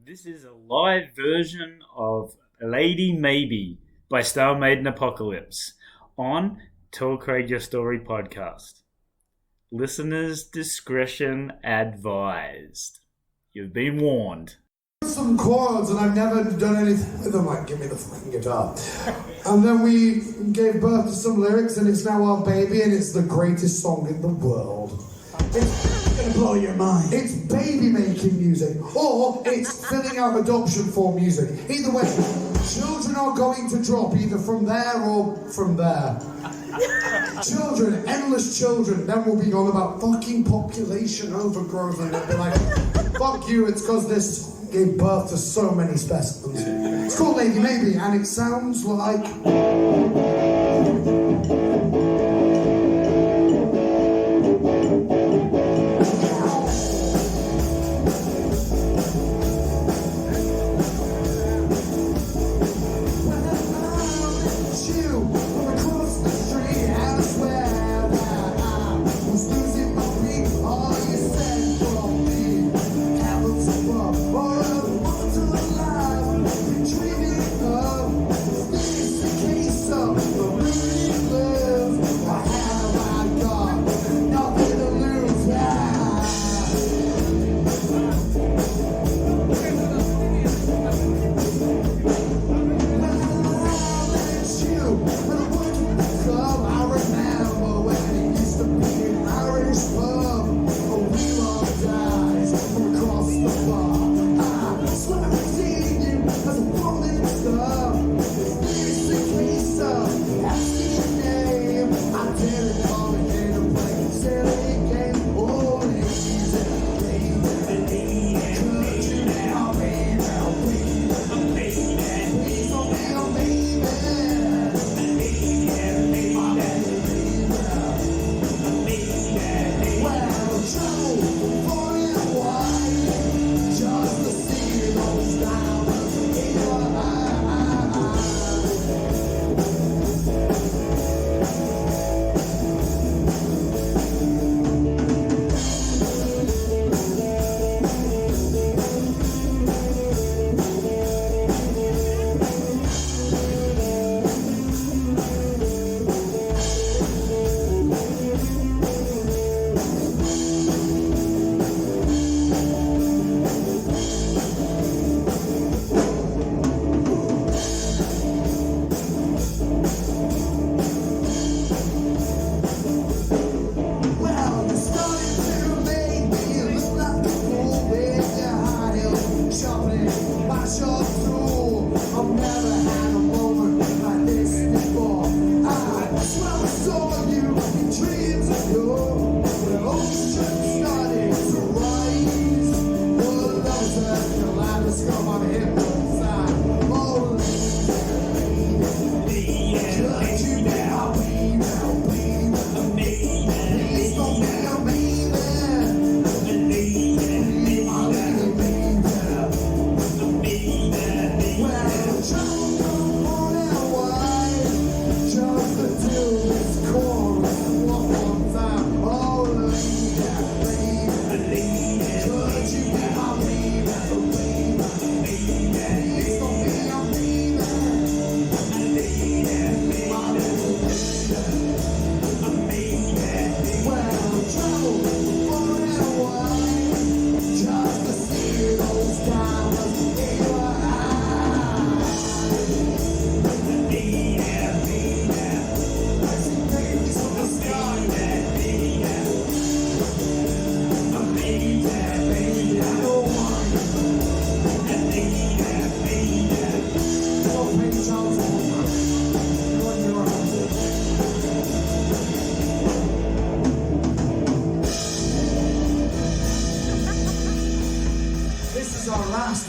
This is a live version of Lady Maybe by Star Maiden Apocalypse on Tell Craig Your Story podcast. Listeners' discretion advised. You've been warned. Some chords and I've never done anything with them, like give me the fucking guitar. And then we gave birth to some lyrics and it's now our baby and it's the greatest song in the world. It's gonna blow your mind. It's baby making music, or it's filling out adoption form music. Either way, children are going to drop either from there or from there. Children, endless children. Then we'll be on about fucking population overgrowth and they'll be like, fuck you, it's because this gave birth to so many specimens. It's called Lady Maybe and it sounds like...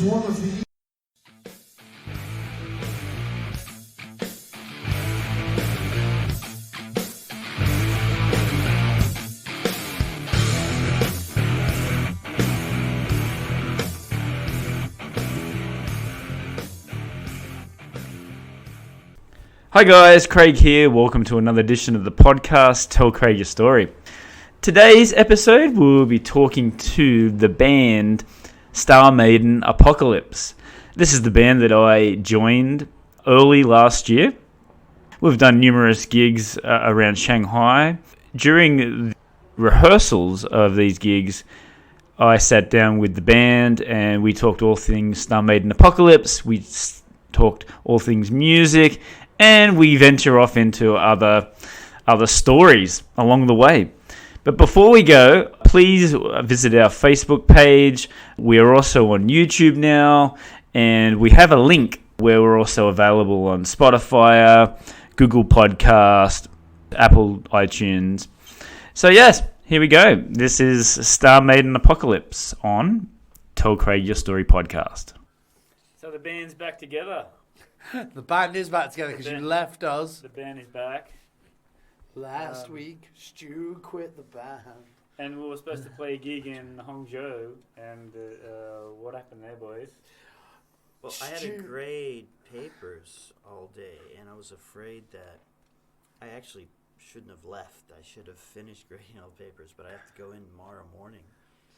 one of the... Hi guys, Craig here. Welcome to another edition of the podcast, Tell Craig Your Story. Today's episode, we'll be talking to the band Star Maiden Apocalypse. This is the band that I joined early last year. We've done numerous gigs around Shanghai. During the rehearsals of these gigs, I sat down with the band and we talked all things Star Maiden Apocalypse. We talked all things music, and we venture off into other stories along the way. But before we go, please visit our Facebook page. We are also on YouTube now, and we have a link where we're also available on Spotify, Google Podcast, Apple iTunes. So yes, here we go. This is Star Maiden Apocalypse on Tell Craig Your Story podcast. So the band's back together. The band is back together because you left us. The band is back. Last week, Stu quit the band. And we were supposed to play a gig in Hangzhou, and what happened there, boys? Well, I had to grade papers all day, and I was afraid that I actually shouldn't have left. I should have finished grading all the papers, but I have to go in tomorrow morning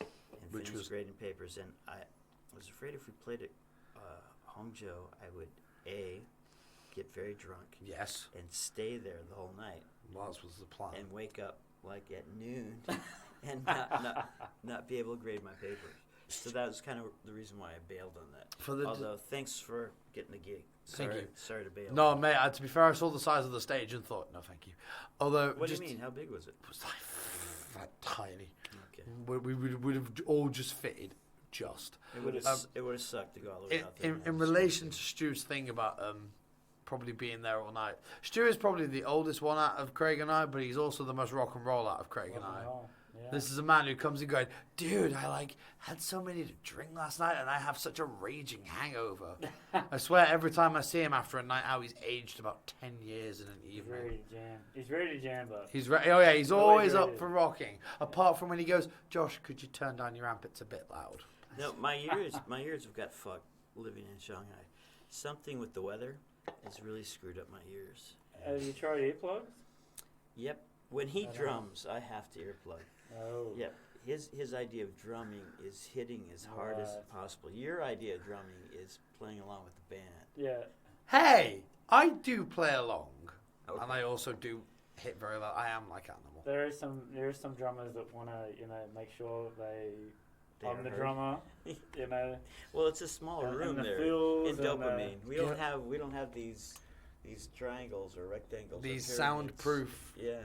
and finish grading papers. And I was afraid if we played at Hangzhou, I would, A, get very drunk. Yes. And stay there the whole night. Well, that was the plan. And wake up like at noon and not be able to grade my papers. So that was kind of the reason why I bailed on that. Although, thanks for getting the gig. Thank you. Sorry to bail. No, mate, to be fair, I saw the size of the stage and thought, no, thank you. Although, what do you mean? How big was it? It was like tiny. Okay. We would have all just fitted. It would have sucked to go all the way out there. In relation to Stu's thing about probably being there all night, Stu is probably the oldest one out of Craig and I, but he's also the most rock and roll out of Craig and I. Yeah. This is a man who comes in going, dude, I had so many to drink last night and I have such a raging hangover. I swear every time I see him after a night out, he's aged about 10 years in an evening. He's ready to jam, but he's always up for rocking. Apart from when he goes, Josh, could you turn down your amp? It's a bit loud. No, my ears have got fucked living in Shanghai. Something with the weather has really screwed up my ears. Have you tried earplugs? Yep. When he drums, I have to earplug. Oh. Yep. His idea of drumming is hitting as hard as possible. Your idea of drumming is playing along with the band. Yeah. Hey, I do play along, Okay. and I also do hit very low. I am like Animal. There is some drummers that want to make sure I'm the heard. drummer. Well, it's a small room the there fills in and, dopamine. We don't have these triangles or rectangles. These or soundproof. Yes.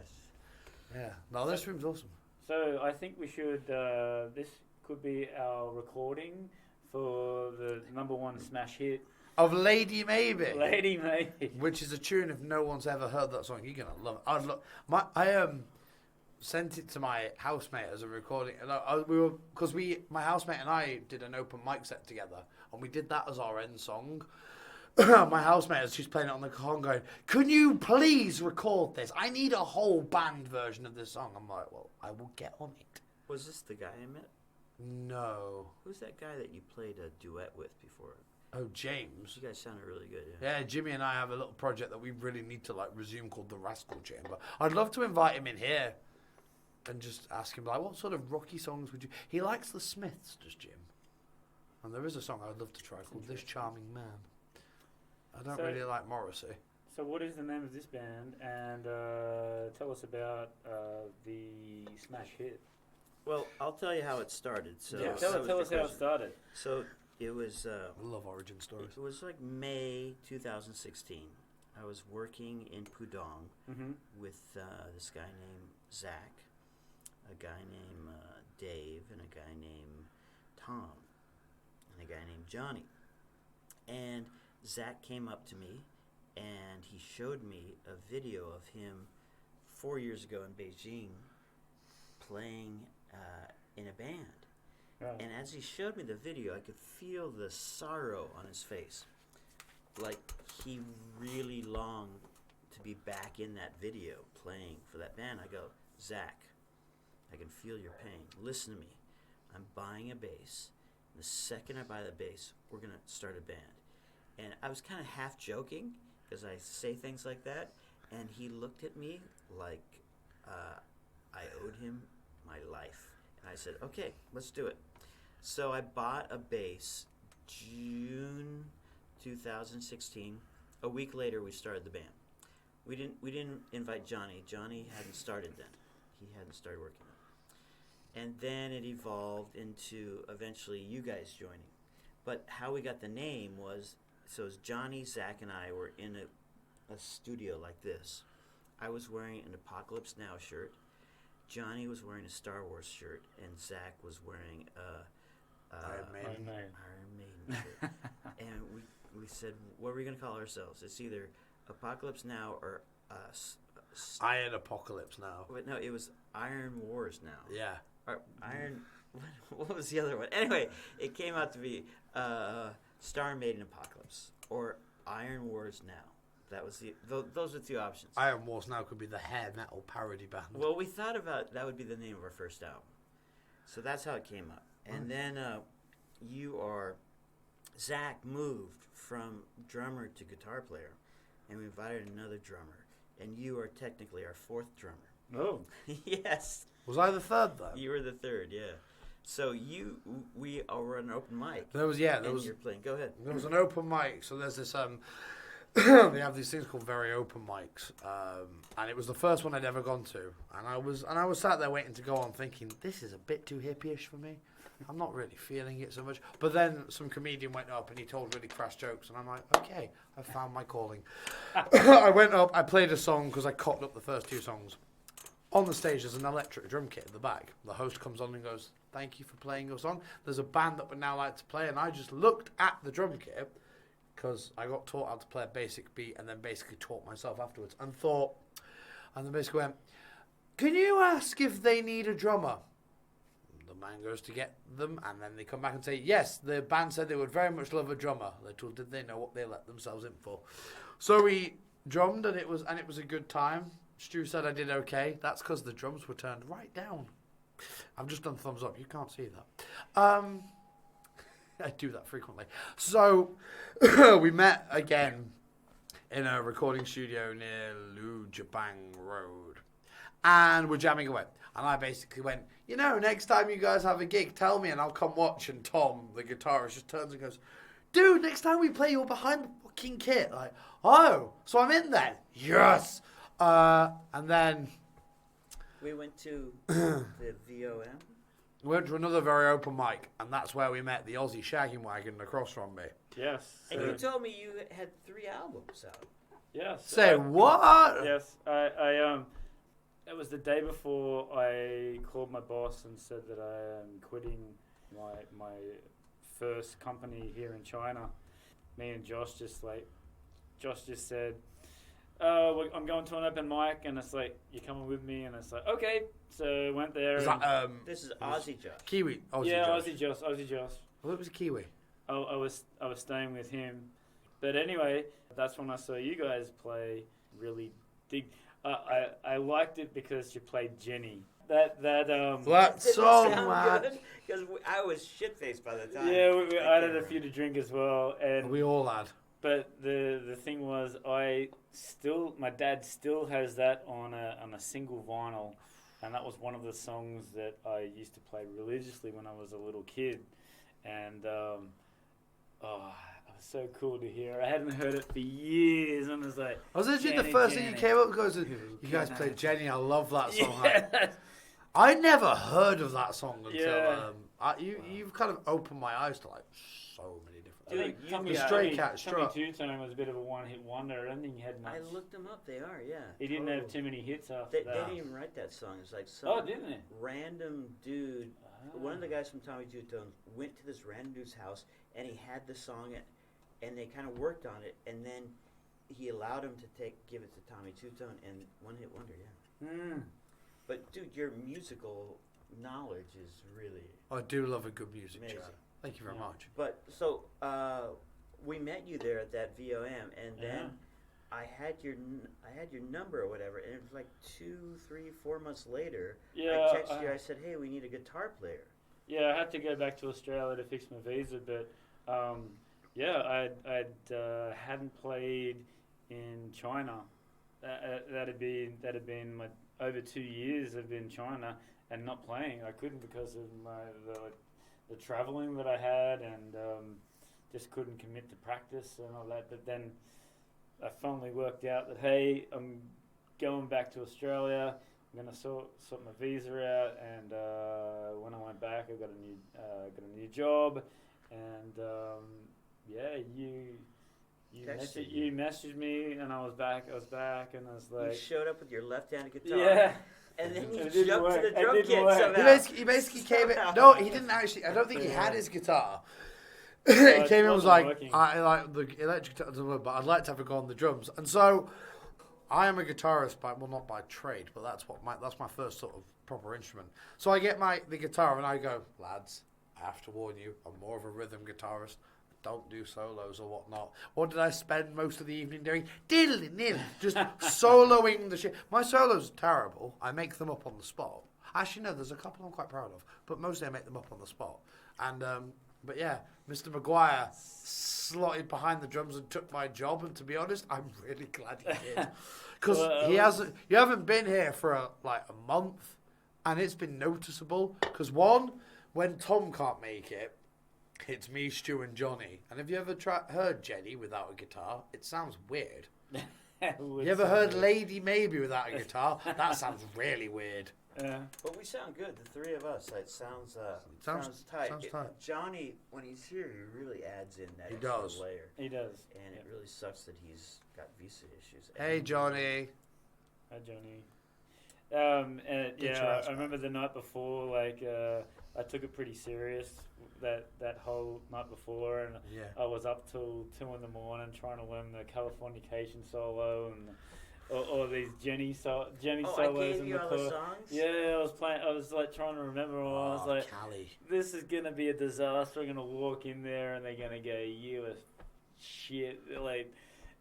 Yeah. No, this room's awesome. So I think we should. This could be our recording for the #1 smash hit Of Lady Maybe. Lady Maybe. Which is a tune if no one's ever heard that song, you're gonna love it. I sent it to my housemate as a recording. My housemate and I did an open mic set together, and we did that as our end song. My housemate, as she's playing it on the cajon, going, "Can you please record this? I need a whole band version of this song." I'm like, "Well, I will get on it." Was this the guy I met? No. Who's that guy that you played a duet with before? Oh, James. You guys sounded really good. Yeah. Yeah, Jimmy and I have a little project that we really need to resume called the Rascal Chamber. I'd love to invite him in here and just ask him what sort of rocky songs would you? He likes the Smiths, does Jim? And there is a song I'd love to try called "This Charming Man." I don't really like Morrissey. So what is the name of this band? And tell us about the smash hit. Well, I'll tell you how it started. So Yes. Tell us how it started. So it was. I love origin stories. It was like May 2016. I was working in Pudong with this guy named Zach, a guy named Dave, and a guy named Tom, and a guy named Johnny. And Zach came up to me, and he showed me a video of him 4 years ago in Beijing playing in a band. Right. And as he showed me the video, I could feel the sorrow on his face. Like he really longed to be back in that video playing for that band. I go, "Zach, I can feel your pain. Listen to me. I'm buying a bass. The second I buy the bass, we're going to start a band." And I was kind of half joking because I say things like that. And he looked at me like I owed him my life. And I said, "Okay, let's do it." So I bought a bass June 2016. A week later, we started the band. We didn't invite Johnny. Johnny hadn't started then. He hadn't started working then. And then it evolved into eventually you guys joining. But how we got the name was, so it was Johnny, Zach, and I were in a studio like this. I was wearing an Apocalypse Now shirt. Johnny was wearing a Star Wars shirt, and Zach was wearing a Iron Maiden. shirt. And we said, what are we going to call ourselves? It's either Apocalypse Now or Iron Apocalypse Now. Wait, no, it was Iron Wars Now. Yeah. Or Iron. What was the other one? Anyway, it came out to be Star Maiden Apocalypse or Iron Wars Now. That was those are the two options. Iron Wars Now could be the hair metal parody band. Well, we thought about that would be the name of our first album. So that's how it came up. And then Zach moved from drummer to guitar player, and we invited another drummer. And you are technically our fourth drummer. Oh. Yes. Was I the third then? You were the third, yeah. So we were an open mic. There was You're playing. Go ahead. There was an open mic. So there's this they have these things called very open mics, and it was the first one I'd ever gone to, and I was sat there waiting to go on, thinking this is a bit too hippie-ish for me. I'm not really feeling it so much. But then some comedian went up and he told really crass jokes, and I'm like, okay, I found my calling. I went up, I played a song because I cocked up the first two songs. On the stage, there's an electric drum kit in the back. The host comes on and goes, thank you for playing your song. There's a band that would now like to play, and I just looked at the drum kit because I got taught how to play a basic beat and then basically taught myself afterwards and then basically went, can you ask if they need a drummer? The man goes to get them, and then they come back and say, yes, the band said they would very much love a drummer. Little did they know what they let themselves in for. So we drummed, and it was a good time. Stu said I did okay. That's because the drums were turned right down. I've just done thumbs up. You can't see that. I do that frequently. So we met again in a recording studio near Lujabang Road. And we're jamming away. And I basically went, next time you guys have a gig, tell me and I'll come watch. And Tom, the guitarist, just turns and goes, dude, next time we play, you're behind the fucking kit. Like, oh, so I'm in then? Yes. And then we went to the VOM. We went to another very open mic, and that's where we met the Aussie shagging wagon across from me. Yes. And you told me you had 3 albums out. Yes. Say what? Yes. I it was the day before I called my boss and said that I am quitting my first company here in China. Me and Josh just said, I'm going to an open mic, and it's like, you're coming with me, and it's like, okay. So I went there. This is Aussie Josh. Kiwi. Aussie Josh. Well, it was a Kiwi. I was staying with him, but anyway, that's when I saw you guys play. Really I liked it because you played Jenny. That song, man. Because I was shit faced by the time. Yeah, I had a few to drink as well, and we all had. But the thing was, my dad still has that on a single vinyl, and that was one of the songs that I used to play religiously when I was a little kid, and it was so cool to hear. I hadn't heard it for years, and I was like, was it the first thing you came up and goes, you guys played Jenny? I love that song. Yeah. I never heard of that song until you've kind of opened my eyes to so many different. Dude, the Stray Cat Tommy Two-Tone was a bit of a one-hit wonder. I don't think he had much. I looked them up. They are, yeah. He didn't have too many hits after that. They didn't even write that song. It's like some didn't they? Random dude. One of the guys from Tommy Two-Tone went to this random dude's house, and he had the song, and they kind of worked on it, and then he allowed him to give it to Tommy Two-Tone, and one-hit wonder, yeah. Mm. But, dude, your musical knowledge is really I do love a good music amazing. chat. Thank you very much. But, so, we met you there at that VOM, and then I had your number or whatever, and it was like 2, 3, 4 months later, I texted you, I said, hey, we need a guitar player. Yeah, I had to go back to Australia to fix my visa, but, I hadn't played in China. That had been my over 2 years I've been in China and not playing. I couldn't because of the traveling that I had, and just couldn't commit to practice and all that. But then I finally worked out that, hey, I'm going back to Australia. I'm gonna sort my visa out, and when I went back, I got a new job, and you messaged me, and I was back, and I was like, You showed up with your left-handed guitar. yeah. And then you It didn't jumped to work. the It drum didn't kit work. somehow. He basically came in. No, he didn't actually. I don't think he had his guitar. He it came in and was wasn't like, working. I like the electric guitar doesn't work, but I'd like to have a go on the drums. And so, I am a guitarist not by trade, but that's my first sort of proper instrument. So I get the guitar and I go, lads, I have to warn you, I'm more of a rhythm guitarist. Don't do solos or whatnot. What did I spend most of the evening doing? Diddly nil, just soloing the shit. My solos are terrible. I make them up on the spot. Actually, no, there's a couple I'm quite proud of, but mostly I make them up on the spot. And but yeah, Mr. Maguire slotted behind the drums and took my job. And to be honest, I'm really glad he did, because he hasn't. You haven't been here for a month, and it's been noticeable. Because when Tom can't make it. It's me, Stu, and Johnny. And have you ever heard Jenny without a guitar? It sounds weird. You ever heard Lady Maybe without a guitar? That sounds really weird. Yeah. But we sound good, the three of us. It sounds tight. Sounds tight. Johnny, when he's here, he really adds in that He extra does. layer. He does. And it really sucks that he's got visa issues. Hey, Johnny. Hi, Johnny. And your ass I remember the night before, I took it pretty serious that whole night before, and Yeah. I was up till 2 a.m. trying to learn the Californication solo and all these Jenny solos I in gave you the all the chorus. songs? Yeah, I was playing. I was trying to remember all. I was like, Callie. this is gonna be a disaster. We're gonna walk in there and they're gonna go, you are shit.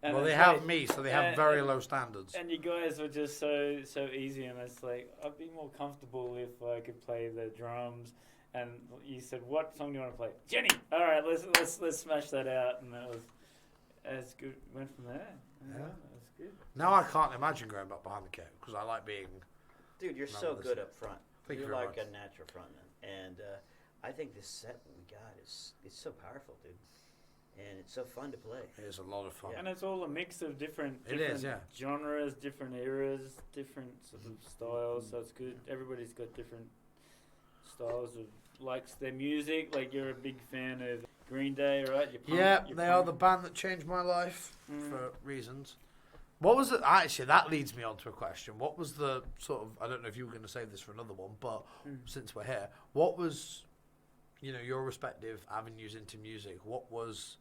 And Well, they it's have like- me, so they have very low standards. And you guys were just so easy, and it's like, I'd be more comfortable if I could play the drums. And you said, "What song do you want to play?" Jenny. All right, let's smash that out, and that was as good. Went from there. Yeah. That was good. Now I can't imagine going back behind the kit, because I like being... Dude, you're None so of this. good up front. Thank you You're very like much. a natural frontman. And I think this set we got it's so powerful, dude. And it's so fun to play. It is a lot of fun. And it's all a mix of different It is, yeah. genres, different eras, different sort of styles. So it's good. Everybody's got different styles of likes their music. Like, you're a big fan of Green Day, right? Yeah, they are the band that changed my life for reasons. What was it? Actually, that leads me on to a question. What was the sort of... I don't know if you were going to save this for another one, but since we're here, what was, your respective avenues into music? What was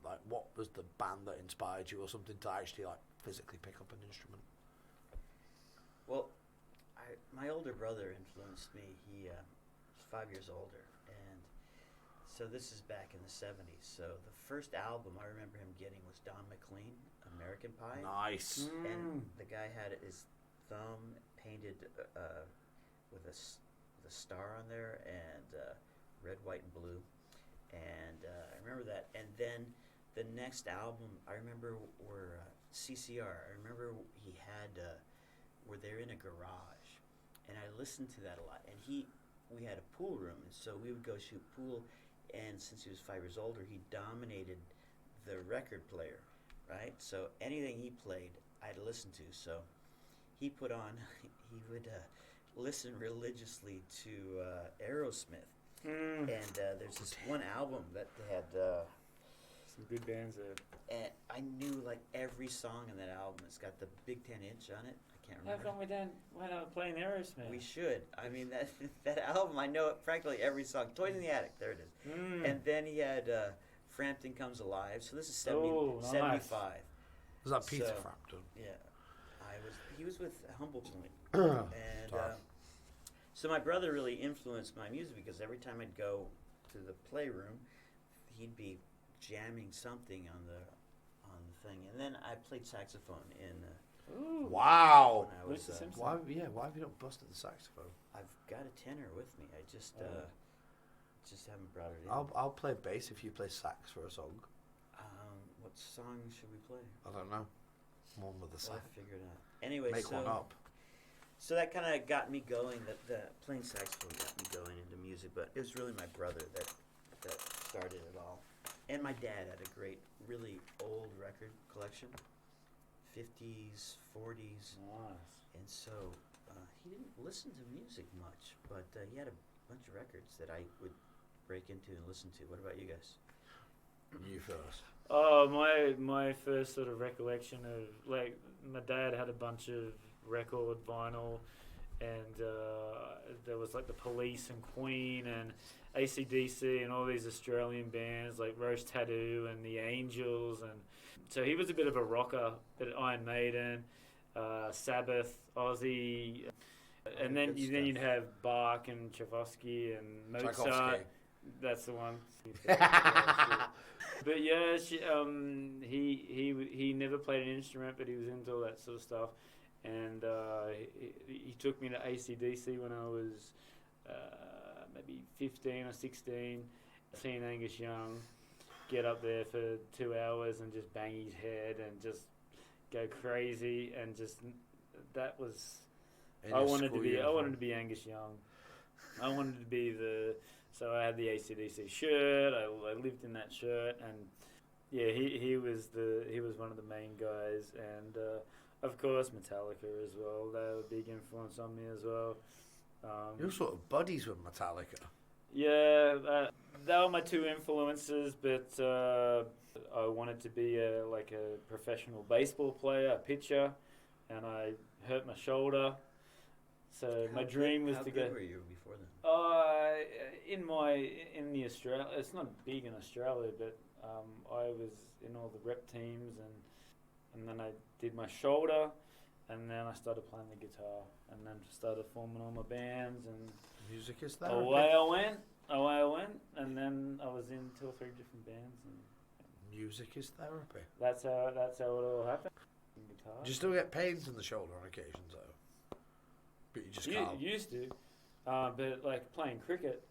the band that inspired you, or something to actually, physically pick up an instrument? Well, my older brother influenced me. He was 5 years older, and so this is back in the 70s. So the first album I remember him getting was Don McLean, American Pie. Nice. And the guy had his thumb painted with a star on there, and red, white, and blue. And I remember that. And then the next album I remember were CCR. I remember he had were there in a garage, and I listened to that a lot. And we had a pool room, and so we would go shoot pool. And since he was 5 years older, he dominated the record player, right? So anything he played, I'd listen to. So he would listen religiously to Aerosmith. And there's this one album that they had. Some good bands there. And I knew every song in that album. It's got the big 10-inch on it. I can't How remember. come why not playing Aerosmith? We should. I mean, that album, I know practically every song. Toys in the Attic, there it is. And then he had Frampton Comes Alive. So this is 75. Was that Peter So, Frampton? Yeah. He was with Humble Point. And so my brother really influenced my music, because every time I'd go to the playroom, he'd be jamming something on the thing. And then I played saxophone in Wow. when I was Lisa Simpson. Why have you not busted the saxophone? I've got a tenor with me. I just haven't brought it in. I'll play bass if you play sax for a song. What song should we play? I don't know. One with the I'll sax. figure it out. Anyway, Make so one up. So that kind of got me going. That playing saxophone got me going into music, but it was really my brother that started it all. And my dad had a great, really old record collection, 50s, 40s, and so he didn't listen to music much, but he had a bunch of records that I would break into and listen to. What about you guys? You first. Oh, my first sort of recollection of, like, my dad had a bunch of record vinyl, and there was like the Police and Queen and AC/DC and all these Australian bands like Rose Tattoo and the Angels, and so he was a bit of a rocker. But Iron Maiden, Sabbath, Ozzy, and then you'd have Bach and Tchaikovsky and Mozart. Tchaikovsky. That's the one. But yeah, he never played an instrument, but he was into all that sort of stuff. And he took me to AC/DC when I was maybe 15 or 16. Seeing Angus Young get up there for 2 hours and just bang his head and just go crazy, and just that was. I wanted to be Angus Young. I wanted to be So I had the AC/DC shirt. I lived in that shirt, and yeah, he was one of the main guys, and of course Metallica as well. They were a big influence on me as well. You're sort of buddies with Metallica. Yeah, they were my two influences, but I wanted to be a professional baseball player, a pitcher, and I hurt my shoulder. So my dream was to go. How good were you before then? In the Australia, it's not big in Australia, but I was in all the rep teams, and then I did my shoulder, and then I started playing the guitar, and then started forming all my bands, and Music is therapy. away I went, and then I was in 2 or 3 different bands, and Music is therapy. that's how it all happened. Guitar. Do you still get pains in the shoulder on occasions, though? But you just can't. Used to, but like playing cricket,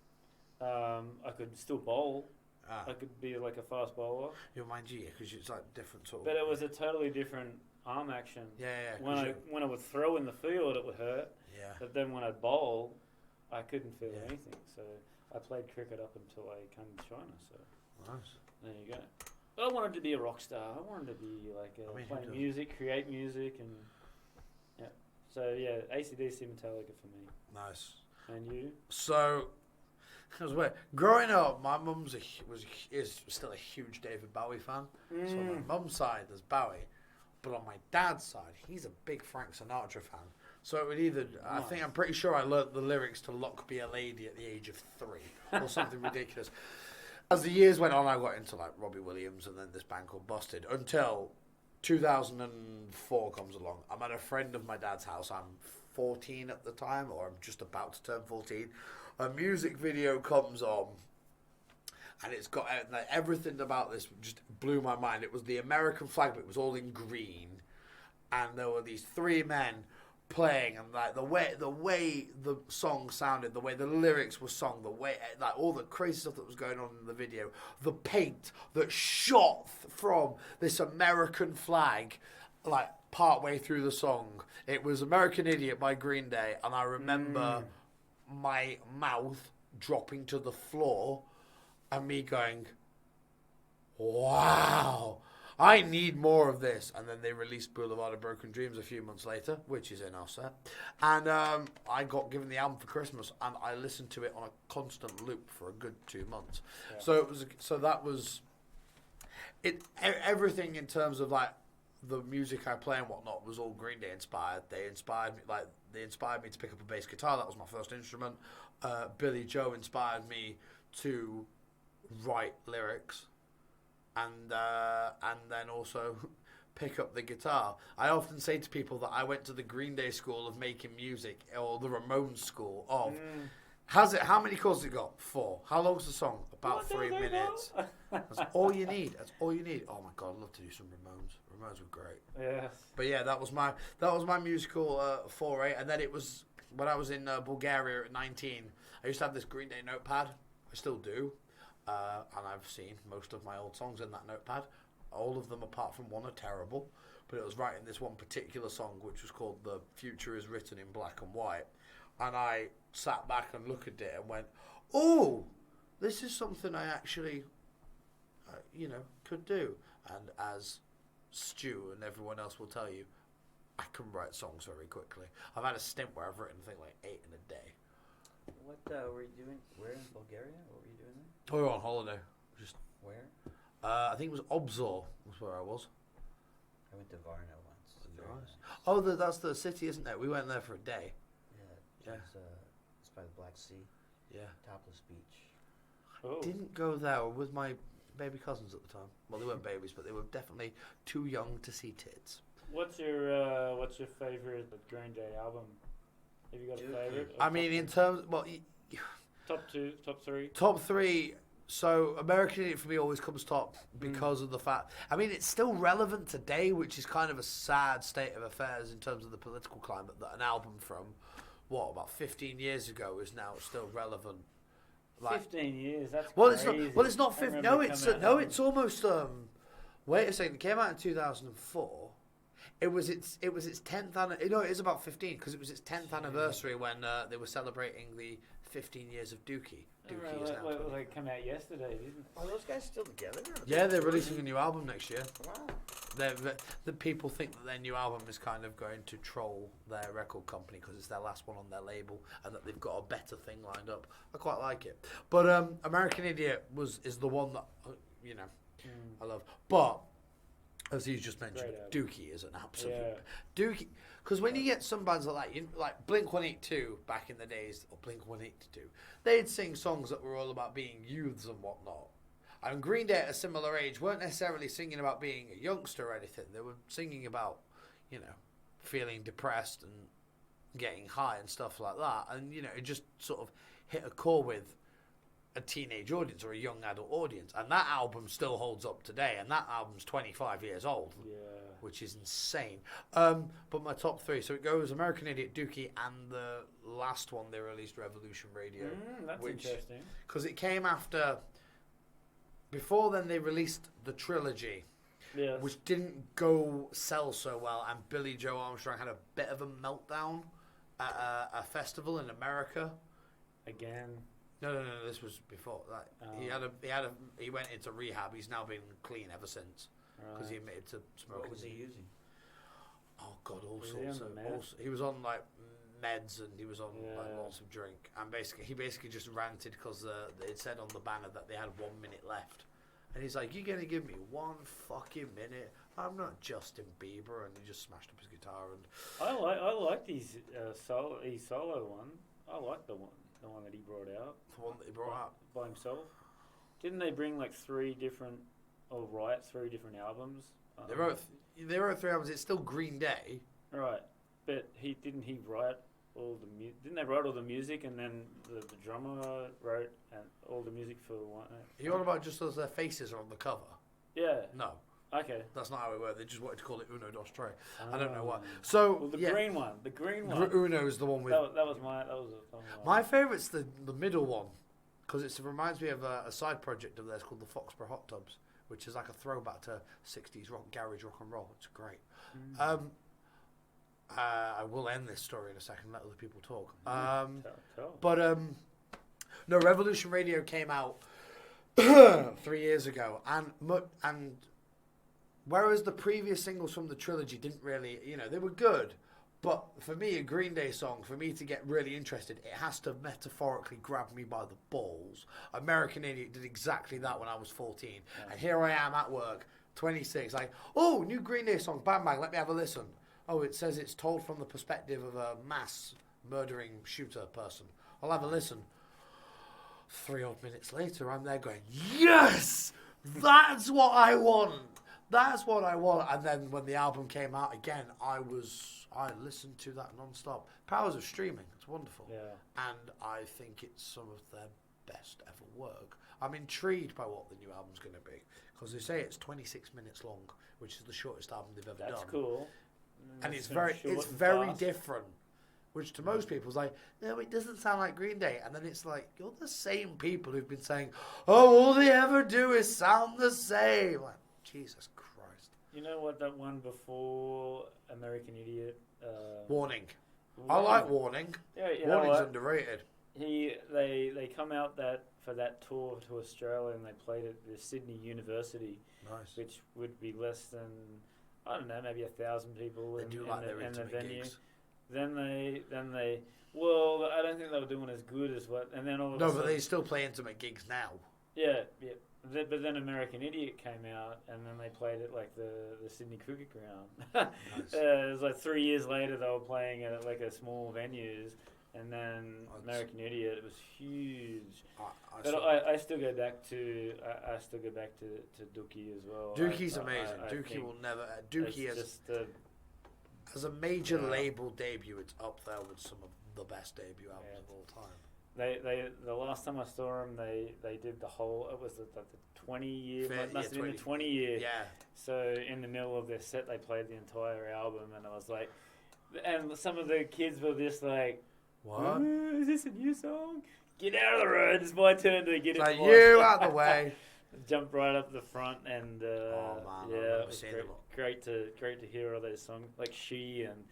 I could still bowl. I could be like a fast bowler. You mind you, because it's like different sort of. But it was a totally different arm action. Yeah. When I would throw in the field, it would hurt. Yeah. But then when I'd bowl, I couldn't feel Yeah. anything. So I played cricket up until I came to China. So Nice. there you go. But I wanted to be a rock star. I wanted to be like play who music, create music, and yeah. So yeah, AC/DC, Metallica for me. Nice. And you? So, it was weird. Growing up, my mum's is still a huge David Bowie fan. So on my mum's side, there's Bowie. But on my dad's side, he's a big Frank Sinatra fan. So it would either, I'm pretty sure I learnt the lyrics to Luck Be a Lady at the age of 3 or something ridiculous. As the years went on, I got into like Robbie Williams and then this band called Busted until 2004 comes along. I'm at a friend of my dad's house. I'm 14 at the time, or I'm just about to turn 14. A music video comes on, and it's got like, everything about this just blew my mind. It was the American flag, but it was all in green, and there were these 3 men playing, and like the way the song sounded, the way the lyrics were sung, the way like all the crazy stuff that was going on in the video, the paint that shot from this American flag, like partway through the song. It was American Idiot by Green Day, and I remember my mouth dropping to the floor and me going, wow, I need more of this. And then they released Boulevard of Broken Dreams a few months later, which is in our set. And I got given the album for Christmas, and I listened to it on a constant loop for a good 2 months. Yeah. So that was it. Everything in terms of like the music I play and whatnot was all Green Day inspired. They inspired me to pick up a bass guitar. That was my first instrument. Billy Joe inspired me to write lyrics, and then also pick up the guitar. I often say to people that I went to the Green Day school of making music, or the Ramones school of. How many chords it got? 4. How long's the song? About 3 minutes. That's all you need. That's all you need. Oh my god, I'd love to do some Ramones. Ramones were great. Yes. But yeah, that was my musical foray. And then it was when I was in Bulgaria at 19. I used to have this Green Day notepad. I still do. And I've seen most of my old songs in that notepad. all of them apart from one are terrible, but it was writing this one particular song which was called "The Future Is Written in Black and White," and I sat back and looked at it and went, "Oh, this is something I actually, could do." And as Stu and everyone else will tell you, I can write songs very quickly. I've had a stint where I've written, I think, like 8 in a day. What were you doing? Where in Bulgaria? What were you doing there? Oh, we were on holiday. Just Where? I think it was Obzor was where I was. I went to Varna once. It's very nice. Oh, that's the city, isn't it? We went there for a day. Yeah. It's by the Black Sea. Yeah. Topless beach. Oh. Didn't go there with my baby cousins at the time. Well, they weren't babies, but they were definitely too young to see tits. What's your favorite Green Day album? Have you got a favorite? I mean, in terms, Top 2, top 3. top 3. So American Idiot for me always comes top because of the fact. I mean, it's still relevant today, which is kind of a sad state of affairs in terms of the political climate. That an album from about 15 years ago is now still relevant. 15 years. That's crazy. It's not I 15. remember No, it's almost. Wait a second. It came out in 2004. It was its 10th anniversary. No, it is about 15 because it was its 10th anniversary when they were celebrating the 15 years of Dookie. Dookie is now. Well, they came out yesterday, didn't Are those guys still together? Yeah, they're releasing a new album next year. Wow. The people think that their new album is kind of going to troll their record company because it's their last one on their label and that they've got a better thing lined up. I quite like it. But American Idiot is the one that, I love. But, as you just mentioned, Dookie is an absolute... Dookie... Because when you get some bands like that, like Blink-182 back in the days, or Blink-182, they'd sing songs that were all about being youths and whatnot. And Green Day at a similar age weren't necessarily singing about being a youngster or anything. They were singing about, feeling depressed and getting high and stuff like that. And, it just sort of hit a chord with a teenage audience or a young adult audience. And that album still holds up today. And that album's 25 years old. Yeah. Which is insane. But my top 3, so it goes American Idiot, Dookie, and the last one they released, Revolution Radio. That's interesting. Because it came after... Before then, they released the trilogy, which didn't sell so well, and Billy Joe Armstrong had a bit of a meltdown at a festival in America. Again. No. This was before that. He went into rehab. He's now been clean ever since because he admitted to smoking. What was he using? Oh God, all Was sorts he on of. the meth? He was on like meds and he was on like lots of drink, and he basically just ranted because it said on the banner that they had 1 minute left, and he's like, "You're gonna give me 1 fucking minute? I'm not Justin Bieber," and he just smashed up his guitar. And I like his solo one. I like the one that he brought out. the one that he brought out. By himself. Didn't they bring like 3 different albums? They wrote 3 albums. It's still Green Day. Right, but didn't he write all the didn't they write all the music and then the drummer wrote all the music for one? You on about just as their faces are on the cover? Yeah. No, Okay. that's not how it worked. They just wanted to call it Uno Dos Tres. I don't know why. So Well, the green one. Uno is the one with. That was my. My favourite's the middle one because it reminds me of a side project of theirs called the Foxborough Hot Tubs, which is like a throwback to 60s garage rock and roll. It's great. I will end this story in a second, let other people talk. But no, Revolution Radio came out 3 years ago, and whereas the previous singles from the trilogy didn't really, they were good, but for me, a Green Day song, for me to get really interested, it has to metaphorically grab me by the balls. American Idiot did exactly that when I was 14, and here I am at work, 26, like, oh, new Green Day song, bang bang, let me have a listen. Oh, it says it's told from the perspective of a mass murdering shooter person. I'll have a listen. 3 odd minutes later, I'm there going, yes, that's what I want. That's what I want. And then when the album came out again, I listened to that non-stop. Powers of streaming, it's wonderful. Yeah. And I think it's some of their best ever work. I'm intrigued by what the new album's going to be because they say it's 26 minutes long, which is the shortest album they've ever done. That's cool. And it's very different, which to most people is like, no, it doesn't sound like Green Day. And then it's like, you're the same people who've been saying, oh, all they ever do is sound the same. Like, Jesus Christ. You know what? That one before American Idiot. Warning. I like Warning. Yeah, you know Warning's what? underrated. They come out for that tour to Australia, and they played at the Sydney University, Nice. which would be less than, I don't know, maybe 1,000 people They in, do in like the, their in the intimate venue. gigs. Then they, well, I don't think they were doing as good as what. And then all of a No, sudden, but they still play intimate gigs now. yeah. But then American Idiot came out, and then they played at like the Sydney Cricket Ground. Nice. It was like 3 years later they were playing at like a small venues, and then American Idiot, it was huge. I still go back to Dookie as well. Dookie's amazing. I Dookie think will never. Dookie as a major label debut, it's up there with some of the best debut albums of all time. The last time I saw them, they did the whole. It was the 20-year. Must have been the 20-year. Yeah. So in the middle of their set, they played the entire album, and I was like, and some of the kids were just like, What? Is this a new song? Get out of the road! It's my turn to get it. Like, you out the way. Jumped right up the front, and Oh, man, I yeah, remember it was seeing great, them all. great to hear all those songs like She, and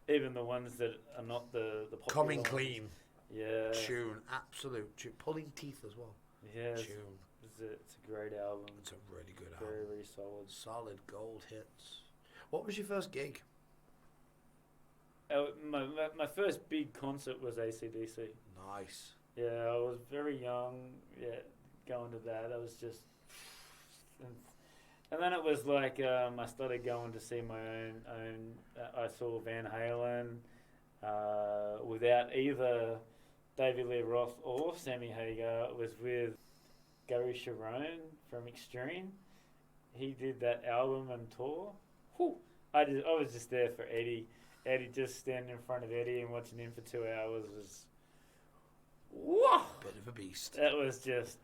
even the ones that are not the popular Coming ones. Clean. Yeah, Tune. Absolute tune. Pulling Teeth as well. yeah, Tune. it's a great album. It's a really good Very album. very solid. Solid gold hits. What was your first gig? My first big concert was AC/DC. Nice. Yeah, I was very young. Yeah, going to that, I was just, and then it was like I started going to see my own. I saw Van Halen without either David Lee Roth or Sammy Hagar. It was with Gary Sharon from Extreme. He did that album and tour. Whew. I was just there for Eddie. Eddie, just standing in front of Eddie and watching him for 2 hours was, whoa! Bit of a beast. That was just,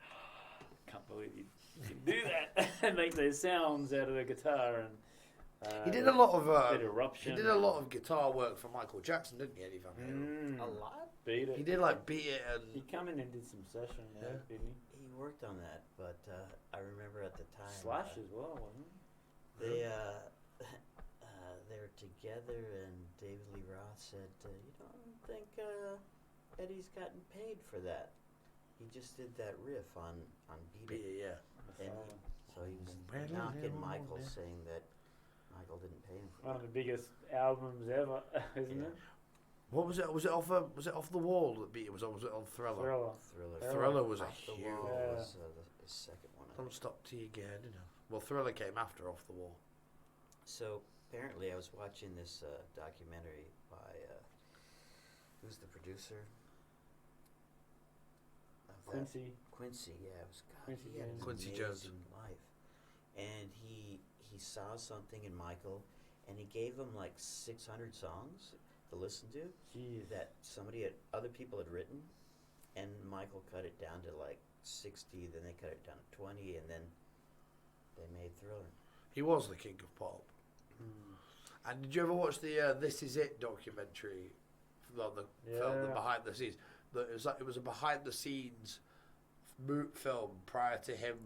can't believe you can do that and make those sounds out of the guitar. And He did a lot of bit eruption. he did a lot of guitar work for Michael Jackson, didn't he, Eddie Van Halen? A lot? Beat it. He did like Beat It and He come in and did some session, Yeah. didn't he? He worked on that, but I remember at the time Slash as well, wasn't they they were together, and David Lee Roth said, "You don't think Eddie's gotten paid for that? He just did that riff on Beat Beat It." It, yeah. he? And so he was knocking Michael, saying that Michael didn't pay him for One that. of the biggest albums ever, isn't Yeah. it? What was it? Was it off the wall that Beat It was on? Was it on Thriller? Thriller was a Off the huge. Wall Yeah. was the second one. I Don't think. Stop Till You Get, you know. Well, Thriller came after Off the Wall. So apparently, I was watching this documentary by who's the producer? Of that? Quincy. Yeah, it was God. Quincy He had an Jones. Quincy amazing Jones. life, and he saw something in Michael, and he gave him like 600 songs to listen to Jeez. that other people had written, and Michael cut it down to like 60. Then they cut it down to 20, and then they made Thriller. He was the king of pop. And did you ever watch the This Is It documentary? The film, the behind the scenes. It was a behind the scenes film prior to him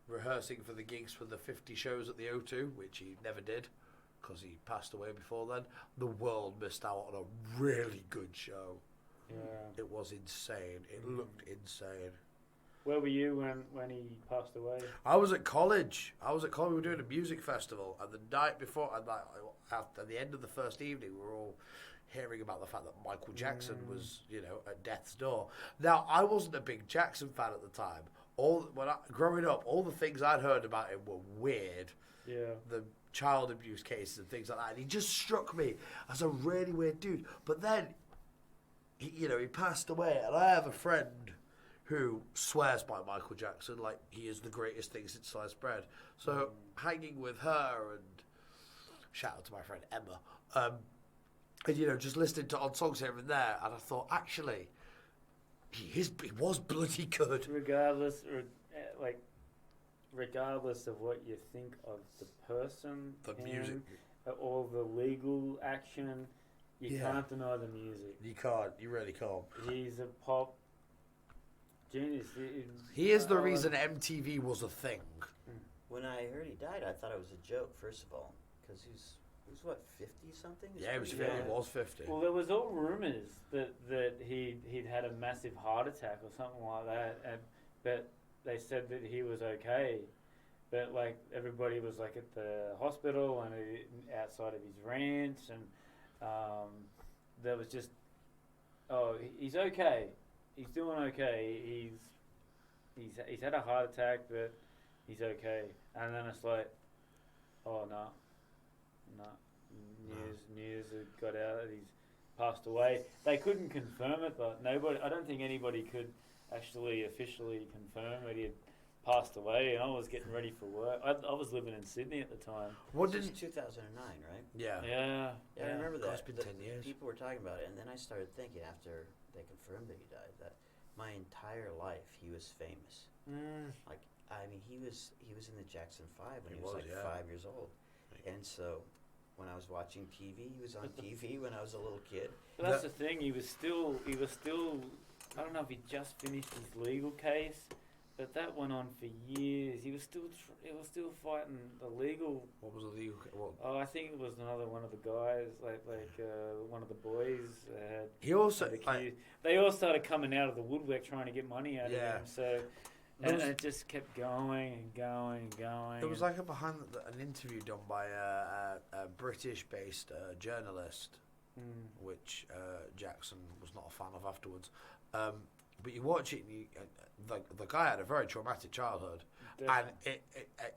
rehearsing for the gigs for the 50 shows at the O2, which he never did because he passed away before then. The world missed out on a really good show. Yeah. It was insane. It looked insane. Where were you when he passed away? I was at college. We were doing a music festival, and the night before, and at the end of the first evening, we were all hearing about the fact that Michael Jackson was, at death's door. Now, I wasn't a big Jackson fan at the time. Growing up, all the things I'd heard about him were weird. Yeah. The child abuse cases and things like that. And he just struck me as a really weird dude. But then, he passed away, and I have a friend who swears by Michael Jackson like he is the greatest thing since sliced bread. So hanging with her, and shout out to my friend Emma, and just listening to odd songs here and there, and I thought, actually, he was bloody good. Regardless of what you think of the person, The music. all the legal action, you can't deny the music. You can't. You really can't. He's a pop genius. He is the reason MTV was a thing. When I heard he died, I thought it was a joke. First of all, because he was what 50 something. Yeah, he was pretty 50. young. He was 50. Well, there was all rumours that he'd had a massive heart attack or something like that, but they said that he was okay. But like everybody was like at the hospital and outside of his ranch, and there was just, oh, he's okay, he's doing okay, he's had a heart attack, but he's okay. And then it's like, oh no, news had got out that he's passed away. They couldn't confirm it, but I don't think anybody could actually officially confirm that he had passed away. And I was getting ready for work. I was living in Sydney at the time. What did 2009, right? Yeah. Yeah. I remember that. It's been 10 years. People were talking about it, and then I started thinking after they confirmed that he died that my entire life he was famous. Like, I mean, he was in the Jackson 5 when he was like 5 years old, and so when I was watching TV, he was on TV when I was a little kid. But that's the thing. He was still. I don't know if he just finished his legal case, but that went on for years. He was still fighting the legal. What was the legal? What? Oh, I think it was another one of the guys, like one of the boys. He also they all started coming out of the woodwork trying to get money out of him. So. And it just kept going and going and going. There was like an interview done by a British-based journalist, which Jackson was not a fan of afterwards. But you watch it, and the guy had a very traumatic childhood, and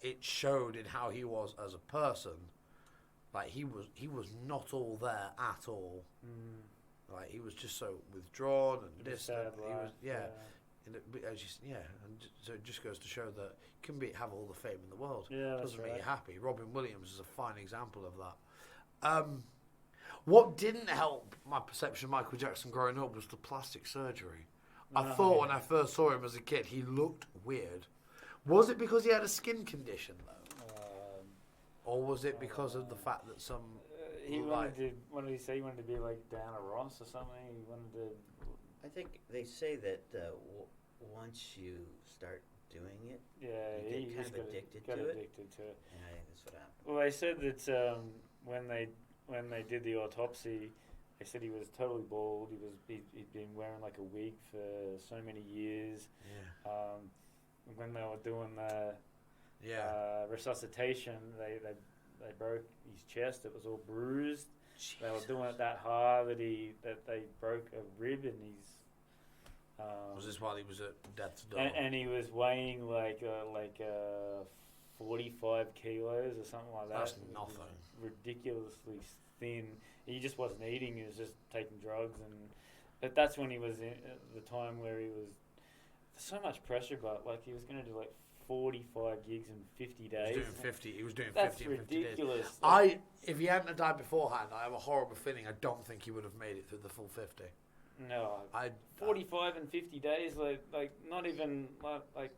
it showed in how he was as a person. Like he was not all there at all. Like he was just so withdrawn and distant. He was and so it just goes to show that you can have all the fame in the world. Yeah, that's doesn't make right. you happy. Robin Williams is a fine example of that. What didn't help my perception of Michael Jackson growing up was the plastic surgery. I thought when I first saw him as a kid, he looked weird. Was it because he had a skin condition though, or was it because of the fact that some what did he say? He wanted to be like Diana Ross or something. He wanted to. I think they say that once you start doing it, you get kind of addicted to it. And I think that's what happened. Well, they said that when they did the autopsy, they said he was totally bald. He'd been wearing like a wig for so many years. Yeah. When they were doing the resuscitation, they broke his chest. It was all bruised. Jesus. They were doing it that hard that they broke a rib in his. Was this while he was at death's door? And he was weighing like 45 kilos or something like that. That's nothing. Ridiculously thin. He just wasn't eating. He was just taking drugs, but that's when he was in the time where he was so much pressure. But like he was going to do like 45 gigs in 50 days. He was doing 50 in 50 days. That's ridiculous. If he hadn't died beforehand, I have a horrible feeling I don't think he would have made it through the full 50. No, 45 and 50 days, like not even like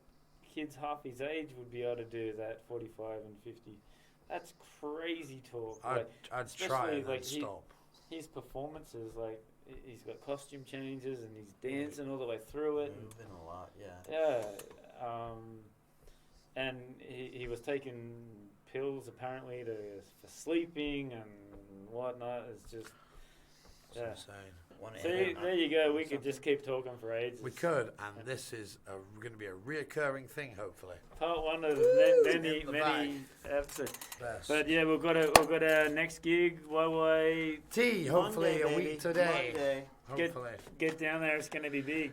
kids half his age would be able to do that. 45 and 50, that's crazy talk. I'd try and like stop. His performances, like he's got costume changes and he's dancing all the way through it. Moving a lot, yeah. Yeah, and he was taking pills apparently for sleeping and whatnot. It's just insane. See, there you go. We could just keep talking for ages. We could, and this is going to be a reoccurring thing, hopefully. Part one of many episodes. Best. But yeah, we've got our next gig, YYT, hopefully Monday, a week today. Monday. Hopefully. Get down there. It's going to be big.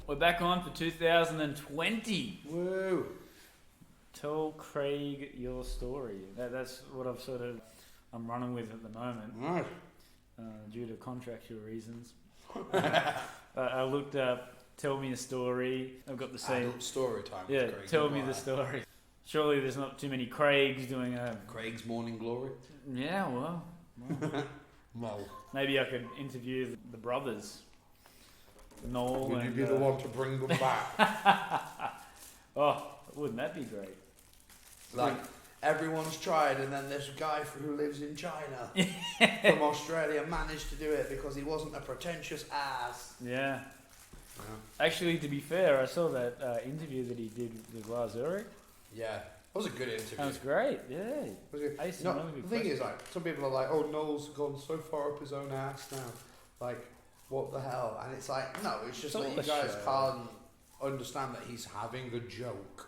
We're back on for 2020. Woo! Tell Craig your story. That's what I'm running with at the moment. Nice. Due to contractual reasons. I looked up, tell me a story. I've got the same. Adult story time. Yeah, with Craig tell me Maguire. the story. Surely there's not too many Craigs doing a. Craig's Morning Glory. Yeah, well. No. Maybe I could interview the brothers. Noel Would and, you be the one to bring them back? Oh, wouldn't that be great? Like, everyone's tried, and then this guy who lives in China from Australia managed to do it because he wasn't a pretentious ass. Yeah. Actually, to be fair, I saw that interview that he did with Lars Ulrich. Yeah, that was a good interview. That was great, yeah. I Ace some really the good thing is, questions. like, some people are like, "Oh, Noel's gone so far up his own ass now." Like, what the hell? And it's like, no, it's just It's that all you a guys show. can't understand that he's having a joke.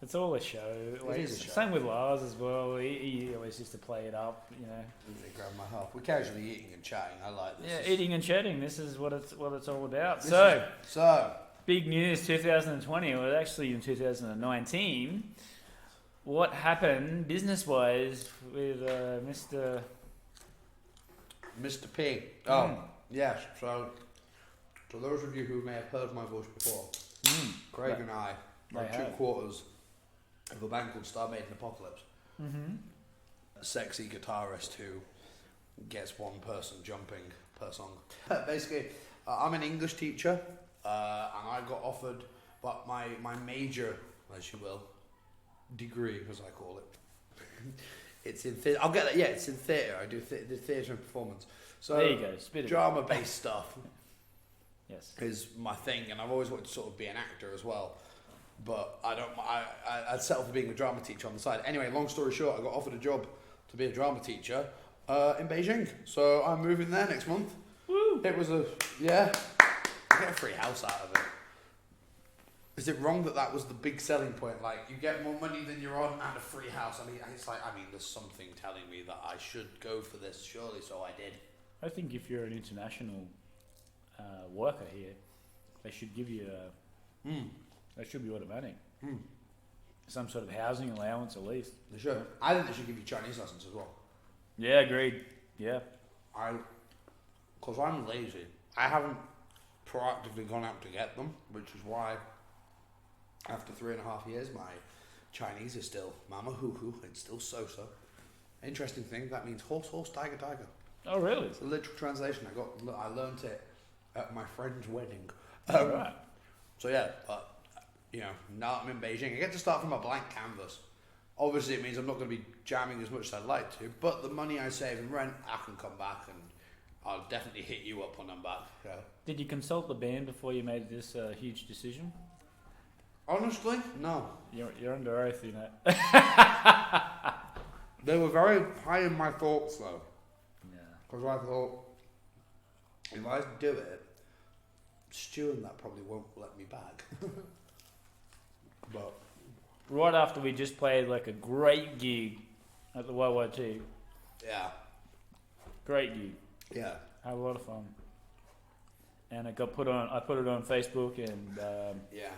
It's all a show. Like, is a show. Same with Lars as well. He always used to play it up, you know. They grab my half. We're casually eating and chatting. I like this. Yeah, eating and chatting. This is what it's all about. This So, So, big news 2020. Well, actually in 2019. What happened business-wise with Mr. Mr. P. Oh, yes. So, to those of you who may have heard my voice before, Craig and I are They have. 2/4 of a band called Maiden Apocalypse. A sexy guitarist who gets one person jumping per song. Basically, I'm an English teacher, and I got offered, but my major, as you will, degree, as I call it. It's in theatre. I'll get that. Yeah, it's in theatre. I do theatre and performance. So There you go. Spit it. drama-based stuff Yes. is my thing, and I've always wanted to sort of be an actor as well. But I'd settle for being a drama teacher on the side. Anyway, long story short, I got offered a job to be a drama teacher in Beijing. So I'm moving there next month. Woo! It was I get a free house out of it. Is it wrong that was the big selling point? Like, you get more money than you're on and a free house. I mean, it's like, there's something telling me that I should go for this, surely, so I did. I think if you're an international worker here, they should give you that should be automatic. Some sort of housing allowance at least. They should. I think they should give you Chinese lessons as well. Yeah, agreed. Yeah. Because I'm lazy. I haven't proactively gone out to get them, which is why after 3.5 years, my Chinese is still mama hoo hoo. It's still so-so. Interesting thing, that means horse, horse, tiger, tiger. Oh, really? It's a literal translation. I learnt it at my friend's wedding. Right. So yeah, but now I'm in Beijing. I get to start from a blank canvas. Obviously, it means I'm not going to be jamming as much as I'd like to, but the money I save in rent, I can come back and I'll definitely hit you up when I'm back. Yeah. Did you consult the band before you made this huge decision? Honestly, no. You're under oath, you know. They were very high in my thoughts though, Yeah. because I thought if I do it, Stu and that probably won't let me back. But Right after we just played like a great gig at the YYT. yeah, Great gig. yeah. Had a lot of fun. And I put it on Facebook and Yeah.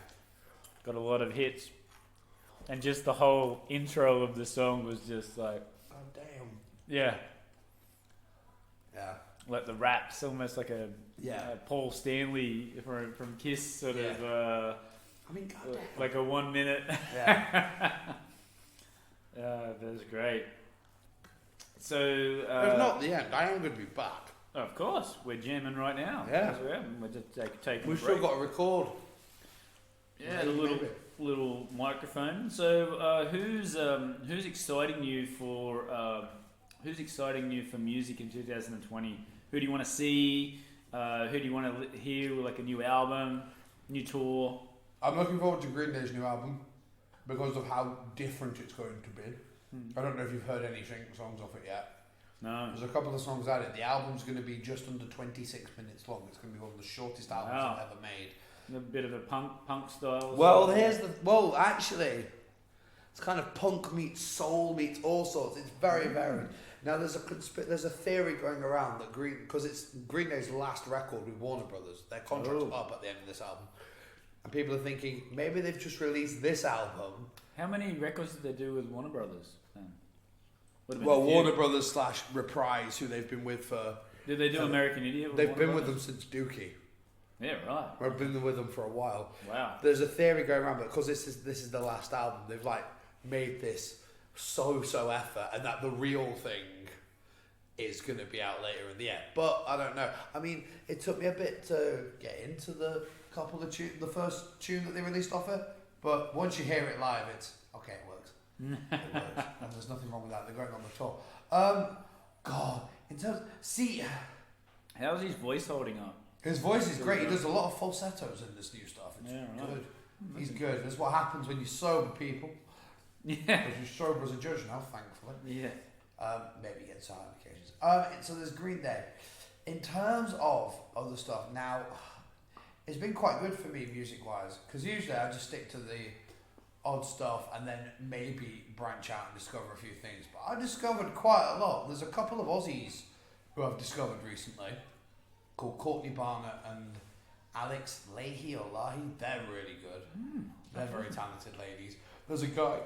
got a lot of hits. And just the whole intro of the song was just like, God damn. yeah, Yeah. like the raps, almost like a Yeah. Paul Stanley from Kiss sort Yeah. of, I mean, God damn. like a 1 minute. Yeah. That was great. So, If not the end, I am going to be back. of course, we're jamming right now. Yeah. That's what we're just taking We've a still break. got to record. Yeah, the little microphone. So, who's exciting you for music in 2020? Who do you want to see? Who do you want to hear with like a new album, new tour? I'm looking forward to Green Day's new album because of how different it's going to be. I don't know if you've heard any songs off it yet. No. There's a couple of songs at it. The album's going to be just under 26 minutes long. It's going to be one of the shortest albums Wow. I've ever made. A bit of a punk style. Well, actually, it's kind of punk meets soul meets all sorts. It's very varied. Now there's a theory going around that because it's Green Day's last record with Warner Brothers. Their contract's up at the end of this album, and people are thinking maybe they've just released this album. How many records did they do with Warner Brothers? Well, Warner Brothers / Reprise, who they've been with for. Did they do American Idiot? They've been with them since Dookie. Yeah, right. I've been with them for a while. Wow. There's a theory going around, but because this is the last album, they've like made this so effort, and that the real thing is going to be out later in the year. But I don't know. I mean, it took me a bit to get into the couple of the first tune that they released off it. But once you hear it live, it's okay. It works. It works, and there's nothing wrong with that. They're going on the tour. God, in terms, see, How's his voice holding up? his voice is great. He does a lot of falsettos in this new stuff. It's Yeah, right. good. He's good. That's what happens when you sober people. Yeah. Because you're sober as a judge now, thankfully. Yeah. Maybe get high on occasions. So there's Green Day. In terms of other stuff, now it's been quite good for me music-wise because usually I just stick to the odd stuff and then maybe branch out and discover a few things. But I discovered quite a lot. There's a couple of Aussies who I've discovered recently called Courtney Barnett and Alex Leahy or Lahi. They're really good. They're very talented ladies. There's a guy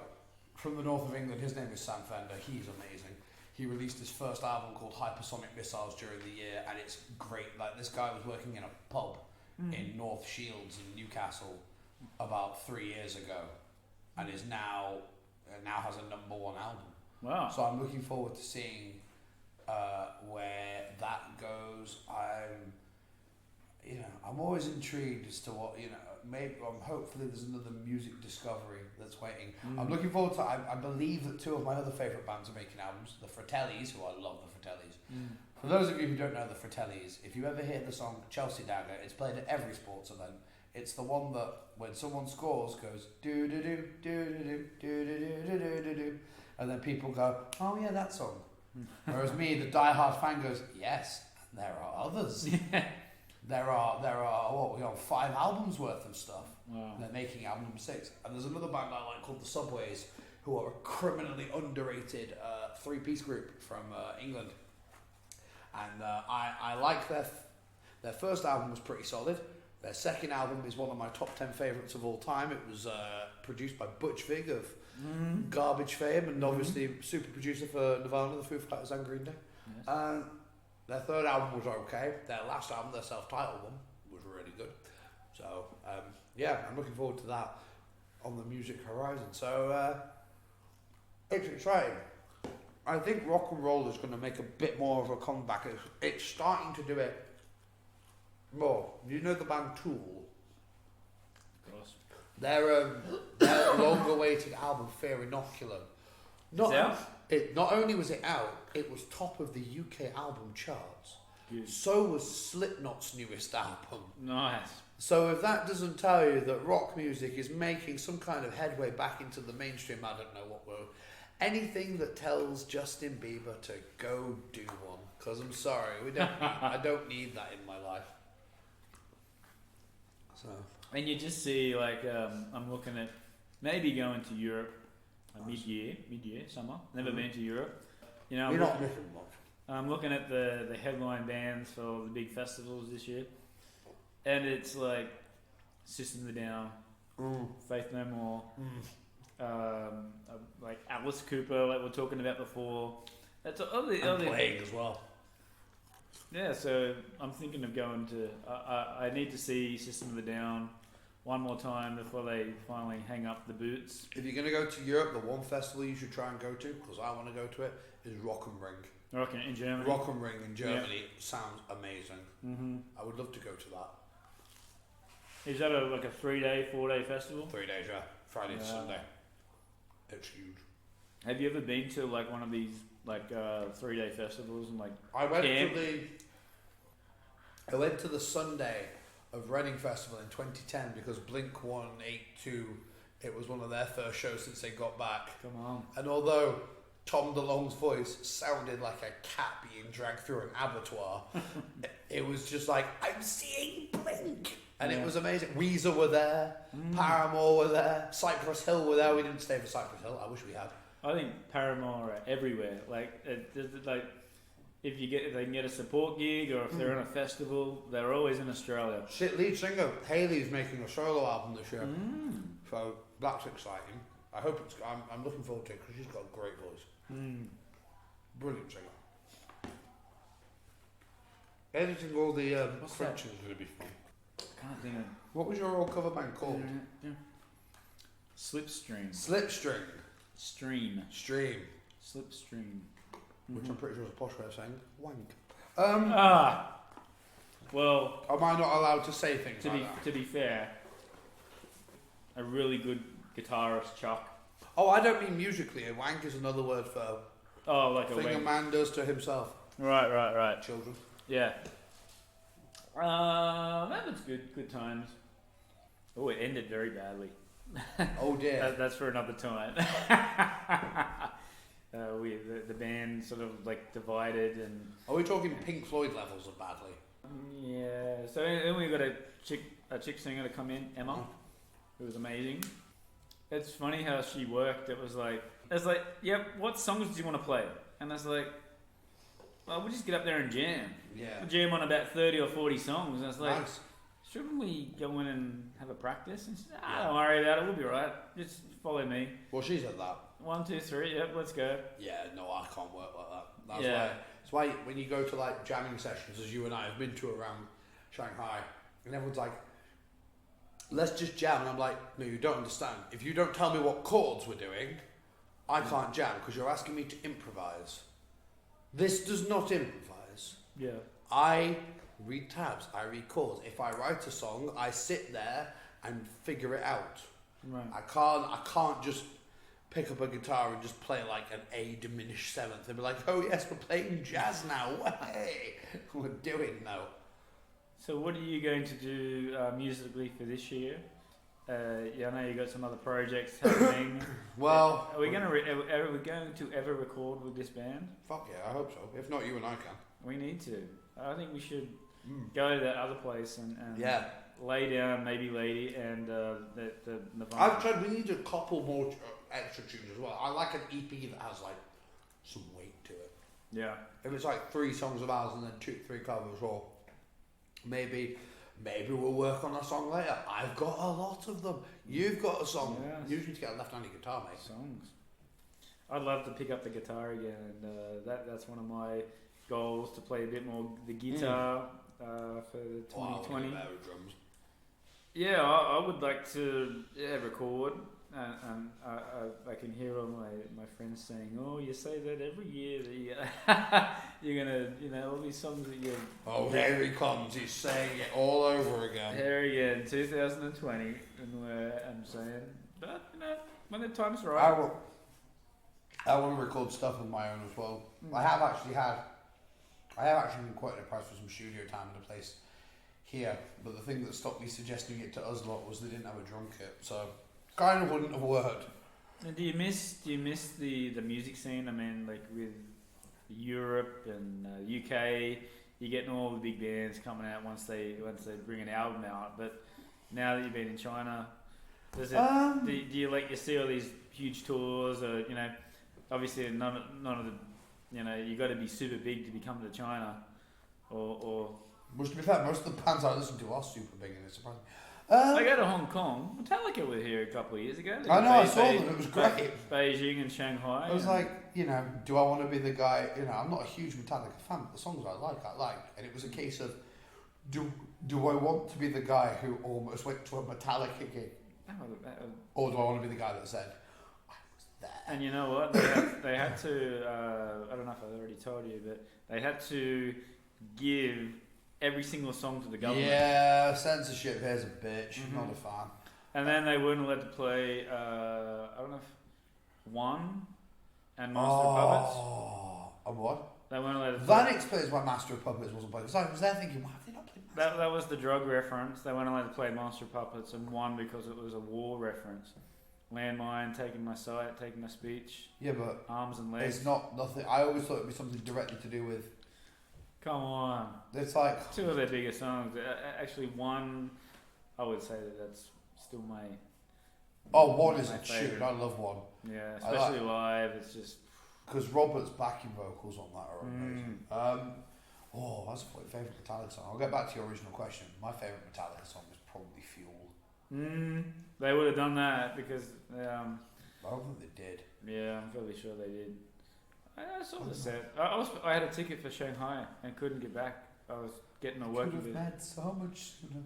from the north of England. His name is Sam Fender. He's amazing. He released his first album called Hypersonic Missiles during the year, and it's great. Like, this guy was working in a pub in North Shields in Newcastle about 3 years ago, and is now has a #1 album. Wow. So I'm looking forward to seeing where that goes. I'm always intrigued as to what, maybe hopefully there's another music discovery that's waiting. I'm looking forward to, I believe that two of my other favourite bands are making albums, the Fratellis, who I love the Fratellis. For those of you who don't know the Fratellis, if you ever hear the song Chelsea Dagger, it's played at every sports event. It's the one that when someone scores goes do do do do do do do do do do do, and then people go, oh yeah, that song. Whereas me, the diehard fan, goes, yes, there are others. There are what we on 5 albums worth of stuff. Wow. They're making album number 6, and there's another band I like called the Subways, who are a criminally underrated 3-piece group from England. And I like their first album was pretty solid. Their second album is one of my top 10 favourites of all time. It was produced by Butch Vig of Garbage fame, and obviously super producer for Nirvana, the Foo Fighters, and Green Day. Yes. Their third album was okay. Their last album, their self-titled one, was really good. So, I'm looking forward to that on the music horizon. So, it's exciting. I think rock and roll is going to make a bit more of a comeback. It's starting to do it more. You know the band Tool? Of course. Their long-awaited album, Fear Inoculum. Not only was it out, it was top of the UK album charts. Good. So was Slipknot's newest album. Nice. So if that doesn't tell you that rock music is making some kind of headway back into the mainstream, I don't know what will. Anything that tells Justin Bieber to go do one, because I'm sorry, I don't need that in my life. So. And you just see, I'm looking at maybe going to Europe mid-year, summer. Never been to Europe. You're not missing much. I'm looking at the headline bands for the big festivals this year, and it's like System of a Down, Faith No More, like Alice Cooper, like we're talking about before. That's all the playing as well. Yeah, so I'm thinking of going to. I need to see System of a Down one more time before they finally hang up the boots. If you're going to go to Europe, the one festival you should try and go to, because I want to go to it, is Rock am Ring. Rock in Germany. Rock am Ring in Germany sounds amazing. Mm-hmm. I would love to go to that. Is that a 3-day, 4-day festival? 3 days, yeah. Friday to Sunday. It's huge. Have you ever been to one of these 3-day festivals and I went camp? I went to the Sunday of Reading Festival in 2010 because Blink 182, it was one of their first shows since they got back. Come on. And although Tom DeLonge's voice sounded like a cat being dragged through an abattoir, it was just like, I'm seeing Blink! And it was amazing. Weezer were there, Paramore were there, Cypress Hill were there. We didn't stay for Cypress Hill. I wish we had. I think Paramore are everywhere. If they can get a support gig or if they're in a festival, they're always in Australia. Shit, lead singer Hayley's making a solo album this year, so that's exciting. I hope it's. I'm looking forward to it because she's got a great voice. Brilliant singer. Editing all the crunches is going to be fun. I can't think of. What was your old cover band called? Slipstream. Slipstring. Stream. Slipstream. Which I'm pretty sure is a posh way of saying wank. Well, am I not allowed to say things to be fair, a really good guitarist, Chuck. Oh, I don't mean musically. A wank is another word for Oh, like a thing a wank. man does to himself. Right. Children. Yeah. That was good times. Oh, it ended very badly. Oh dear. That's for another time. The band sort of like divided and Are we talking Pink Floyd levels of badly? yeah. So then we got a chick singer to come in, Emma, who was amazing. It's funny how she worked. It's like, yep. What songs do you want to play? And I was like, well, we'll just get up there and jam. Yeah. We'll jam on about 30 or 40 songs. And I was like, Nice. shouldn't we go in and have a practice? And she said, don't worry about it. We'll be right. Just follow me. Well, she said that. 1, 2, 3. Yep, let's go. Yeah, no, I can't work like that. That's why when you go to like jamming sessions, as you and I have been to around Shanghai, and everyone's like, let's just jam. And I'm like, no, you don't understand. If you don't tell me what chords we're doing, I can't jam because you're asking me to improvise. This does not improvise. Yeah. I read tabs, I read chords. If I write a song, I sit there and figure it out. Right. I can't just pick up a guitar and just play like an A diminished seventh and be like, oh yes, we're playing jazz now. Hey, we're doing now. So what are you going to do musically for this year? I know you got some other projects happening. Well, are we going to ever record with this band? Fuck yeah, I hope so. If not, you and I can. We need to. I think we should go to that other place and Yeah. lay down maybe Lady and the Nirvana. I've tried. We need a couple more extra tunes as well. I like an EP that has like some weight to it. Yeah. If it's like 3 songs of ours and then 2-3 covers, or maybe we'll work on a song later. I've got a lot of them. You've got a song. Yes. You need to get a left-handed guitar, mate. Songs. I'd love to pick up the guitar again, and that's one of my goals, to play a bit more the guitar for the 2020. Drums. Yeah, I would like to record, and I can hear all my friends saying, "Oh, you say that every year that you're gonna, all these songs that you're." Oh, here he comes! He's saying it all over again. Here again, 2020, and I'm saying, but when the time's right. I want to record stuff of my own as well. I have actually been quite impressed with some studio time in a place here, but the thing that stopped me suggesting it to us lot was they didn't have a drum kit, so kind of wouldn't have worked. And do you miss the music scene? I mean, like with Europe and UK, you're getting all the big bands coming out once they bring an album out. But now that you've been in China, do you see all these huge tours? Or obviously none of the you got to be super big to be coming to China, or. Which, to be fair, most of the bands I listen to are super big, and it's surprising. I go to Hong Kong. Metallica were here a couple of years ago. I know, I saw them. It was great. Beijing and Shanghai. I was like, do I want to be the guy? I'm not a huge Metallica fan, but the songs I like. And it was a case of, do I want to be the guy who almost went to a Metallica gig, or do I want to be the guy that said, I was there? And you know what? They had to. I don't know if I already told you, but they had to give every single song to the government. Yeah, censorship here's a bitch. Not a fan. And then they weren't allowed to play, I don't know if One and Master of Puppets. And what? They weren't allowed to play. That explains why Master of Puppets wasn't played. Because I was there thinking, why have they not played Master? That was the drug reference. They weren't allowed to play Master of Puppets, and One because it was a war reference. Landmine, taking my sight, taking my speech. Yeah, but arms and legs. It's not nothing. I always thought it'd be something directly to do with. Come on. It's like 2 of their biggest songs. Actually, One, I would say that's still my. One is my a favourite. tune. I love One. Yeah, especially live. It's just because Robert's backing vocals on that are amazing. That's my favourite Metallica song. I'll get back to your original question. My favourite Metallica song is probably Fuel. They would have done that because. I don't think they did. Yeah, I'm fairly sure they did. I saw the set. I had a ticket for Shanghai and couldn't get back. I was getting a work Could have with. met so much sooner.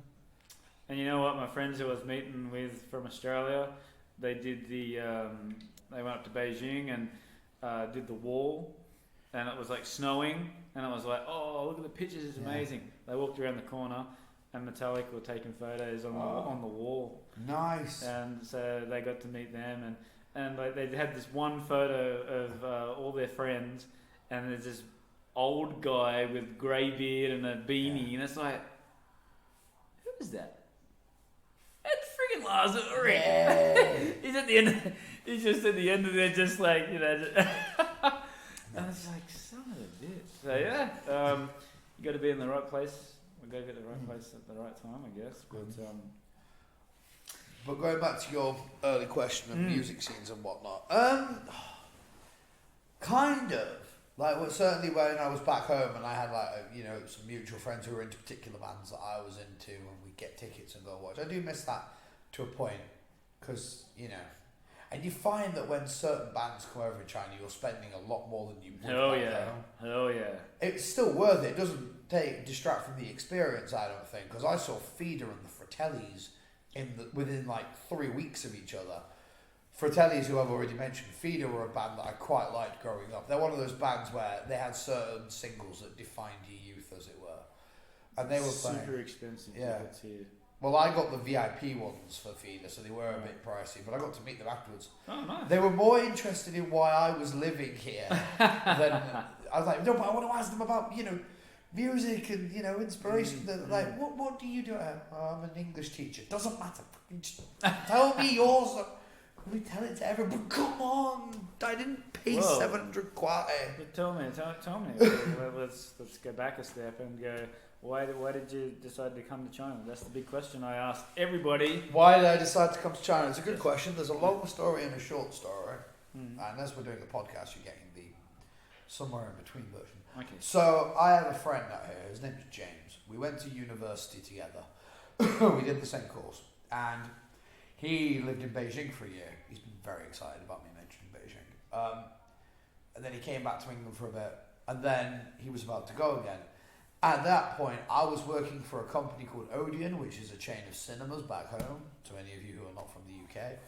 And you know what? My friends who I was meeting with from Australia, they did the. They went up to Beijing and did the wall, and it was like snowing, and I was like, "Oh, look at the pictures! It's amazing." They walked around the corner, and Metallica were taking photos on the wall, Nice. and so they got to meet them, and like they had this one photo of all their friends, and there's this old guy with grey beard and a beanie, and it's like, who is that? It's freaking Lars Ulrich. Yeah. He's at the end. He's just at the end of there, just like and I was like, son of a bitch. So yeah, you got to be in the right place. We got to get the right place at the right time, I guess. But going back to your early question of music scenes and whatnot, kind of. Like, well, certainly when I was back home and I had some mutual friends who were into particular bands that I was into, and we'd get tickets and go watch. I do miss that to a point, because and you find that when certain bands come over in China, you're spending a lot more than you would. Hell yeah. It's still worth it. It doesn't distract from the experience, I don't think, because I saw Feeder and the Fratellis within like 3 weeks of each other. Fratellis, who I've already mentioned, Feeder were a band that I quite liked growing up. They're one of those bands where they had certain singles that defined your youth, as it were. And they were super expensive. Yeah. Too. Well, I got the VIP ones for Feeder, so they were a bit pricey, but I got to meet them afterwards. Oh, nice. They were more interested in why I was living here than I was like, no, but I want to ask them about, music and, inspiration. They're like, what do you do? I'm an English teacher. Doesn't matter. Just tell me yours. We tell it to everyone. But come on, I didn't pay 700 kwai. But tell me. let's go back a step and go. Why did you decide to come to China? That's the big question I asked everybody. Why did I decide to come to China? It's a good question. There's a long story and a short story. And as we're doing a podcast, you're getting the somewhere in between version. Okay. So I have a friend out here. His name's James. We went to university together. We did the same course. And he lived in Beijing for a year. He's been very excited about me mentioning Beijing. And then he came back to England for a bit. And then he was about to go again. At that point, I was working for a company called Odeon, which is a chain of cinemas back home, to any of you who are not from the UK.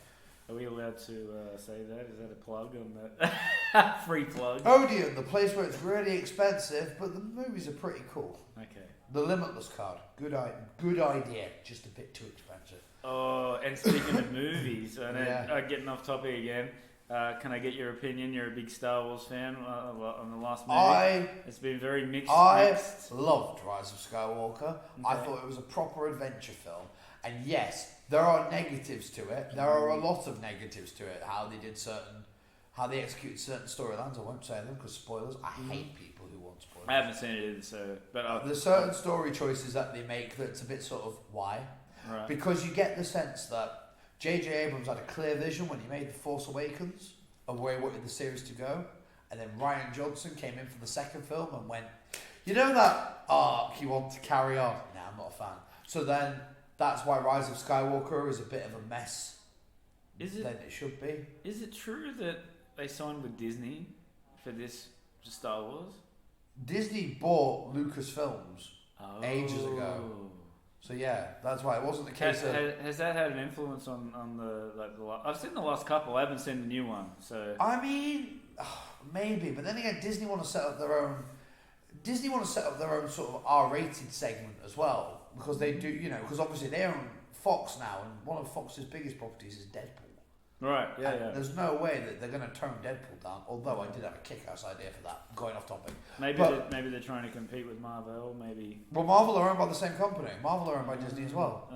Are we allowed to say that? Is that a plug on that? Free plug? Odeon, the place where it's really expensive, but the movies are pretty cool. Okay. The Limitless card. Good idea. Just a bit too expensive. Oh, and speaking of movies, getting off topic again, can I get your opinion? You're a big Star Wars fan on the last movie. It's been very mixed. I loved Rise of Skywalker. Okay. I thought it was a proper adventure film. And yes, there are negatives to it. There are a lot of negatives to it. How they executed certain storylines. I won't say them because spoilers. I hate people who want spoilers. I haven't seen it either, so... But there's certain story choices that they make that's a bit sort of, why? Right. Because you get the sense that J.J. Abrams had a clear vision when he made The Force Awakens of where he wanted the series to go. And then Rian Johnson came in for the second film and went, you know that arc you want to carry on? Nah, I'm not a fan. So then... That's why Rise of Skywalker is a bit of a mess than it should be. Is it true that they signed with Disney for this Star Wars? Disney bought Lucasfilms ages ago. So yeah, that's why it wasn't the case. Has that had an influence on the I've seen the last couple. I haven't seen the new one. So I mean, maybe, but then again, Disney want to set up their own sort of R-rated segment as well. Because they do, because obviously they own Fox now, and one of Fox's biggest properties is Deadpool. Right, yeah. There's no way that they're going to tone Deadpool down, although I did have a kick-ass idea for that, going off topic. Maybe they're trying to compete with Marvel, maybe... Well, Marvel are owned by the same company. Marvel are owned by Disney as well.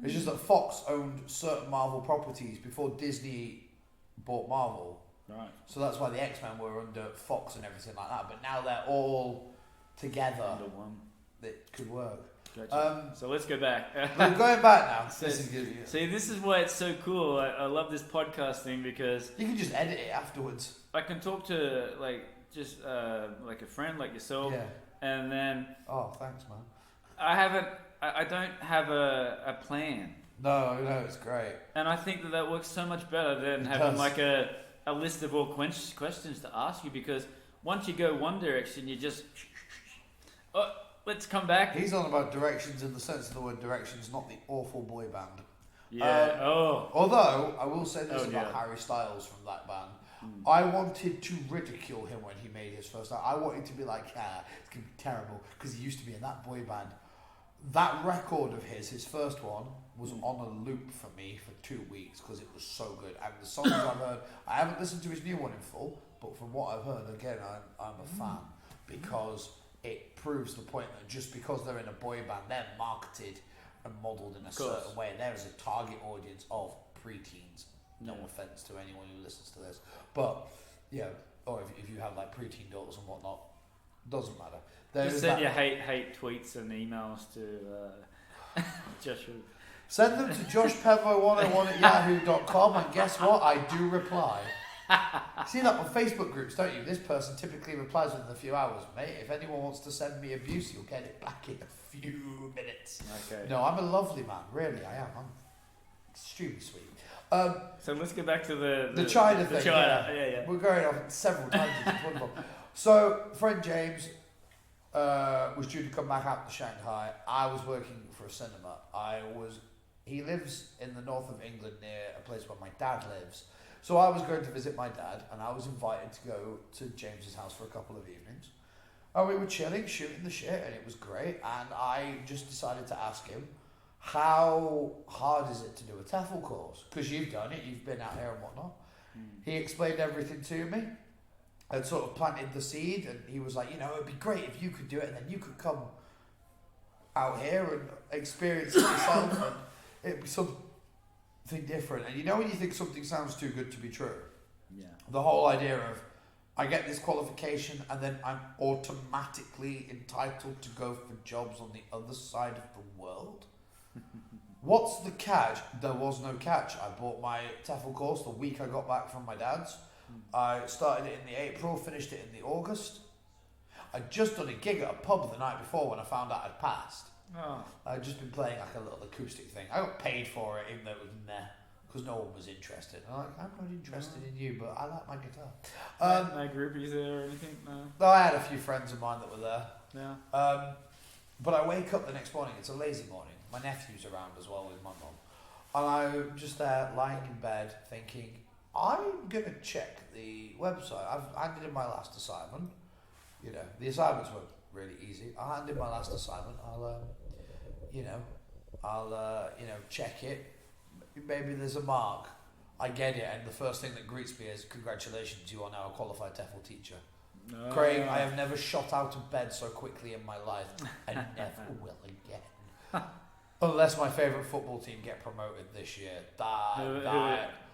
It's just that Fox owned certain Marvel properties before Disney bought Marvel. Right. So that's why the X-Men were under Fox and everything like that, but now they're all together. Under one. It could work. Gotcha. So let's go back. We're going back now. See, this is why it's so cool. I love this podcast thing because you can just edit it afterwards. I can talk to like a friend like yourself, and then. Oh, thanks, man. I don't have a plan. No, it's great. And I think that works so much better than having like a list of all questions to ask you, because once you go one direction, you just. Let's come back. He's on about directions in the sense of the word directions, not the awful boy band. Yeah. Although, I will say this about Harry Styles from that band. I wanted to ridicule him when he made his first album. I wanted to be like, it's going to be terrible, because he used to be in that boy band. that record of his first one, was on a loop for me for 2 weeks because it was so good. And the songs I've heard, I haven't listened to his new one in full, but from what I've heard, again, I'm a fan because it proves the point that just because they're in a boy band, they're marketed and modelled in a certain way. There is a target audience of preteens. No offence to anyone who listens to this, but yeah, or if you have like preteen daughters and whatnot, doesn't matter. Just send your hate tweets and emails to Joshua. Send them to joshpembo101 at yahoo.com, and guess what? I do reply. See that on Facebook groups, don't you? This person typically replies within a few hours, mate. If anyone wants to send me abuse, you'll get it back in a few minutes. Okay. No, I'm a lovely man, really, I am. I'm extremely sweet. So let's get back to the China thing. Yeah. We're going off several times. It's wonderful. So, friend James was due to come back out to Shanghai. I was working for a cinema. He lives in the north of England near a place where my dad lives. So I was going to visit my dad, and I was invited to go to James's house for a couple of evenings. And we were chilling, shooting the shit, and it was great. And I just decided to ask him, how hard is it to do a TEFL course? Because you've done it, you've been out here and whatnot. He explained everything to me and sort of planted the seed, and he was like, it'd be great if you could do it, and then you could come out here and experience it yourself, and it'd be something different. And when you think something sounds too good to be true? Yeah. The whole idea of, I get this qualification and then I'm automatically entitled to go for jobs on the other side of the world? What's the catch? There was no catch. I bought my TEFL course the week I got back from my dad's. I started it in the April, finished it in the August. I'd just done a gig at a pub the night before when I found out I'd passed. Oh. I'd just been playing like a little acoustic thing. I got paid for it even though it was meh, because no one was interested. I'm not interested in you, but I like my guitar. No groupies there or anything? No. No, I had a few friends of mine that were there. Yeah. But I wake up the next morning, it's a lazy morning. My nephew's around as well with my mum. And I'm just there lying in bed thinking, I'm going to check the website. I've handed in my last assignment. The assignments were really easy. I handed in my last assignment. I'll check it. Maybe there's a mark. I get it, and the first thing that greets me is, congratulations, you are now a qualified TEFL teacher. Craig, I have never shot out of bed so quickly in my life, and never will again. Unless my favourite football team get promoted this year.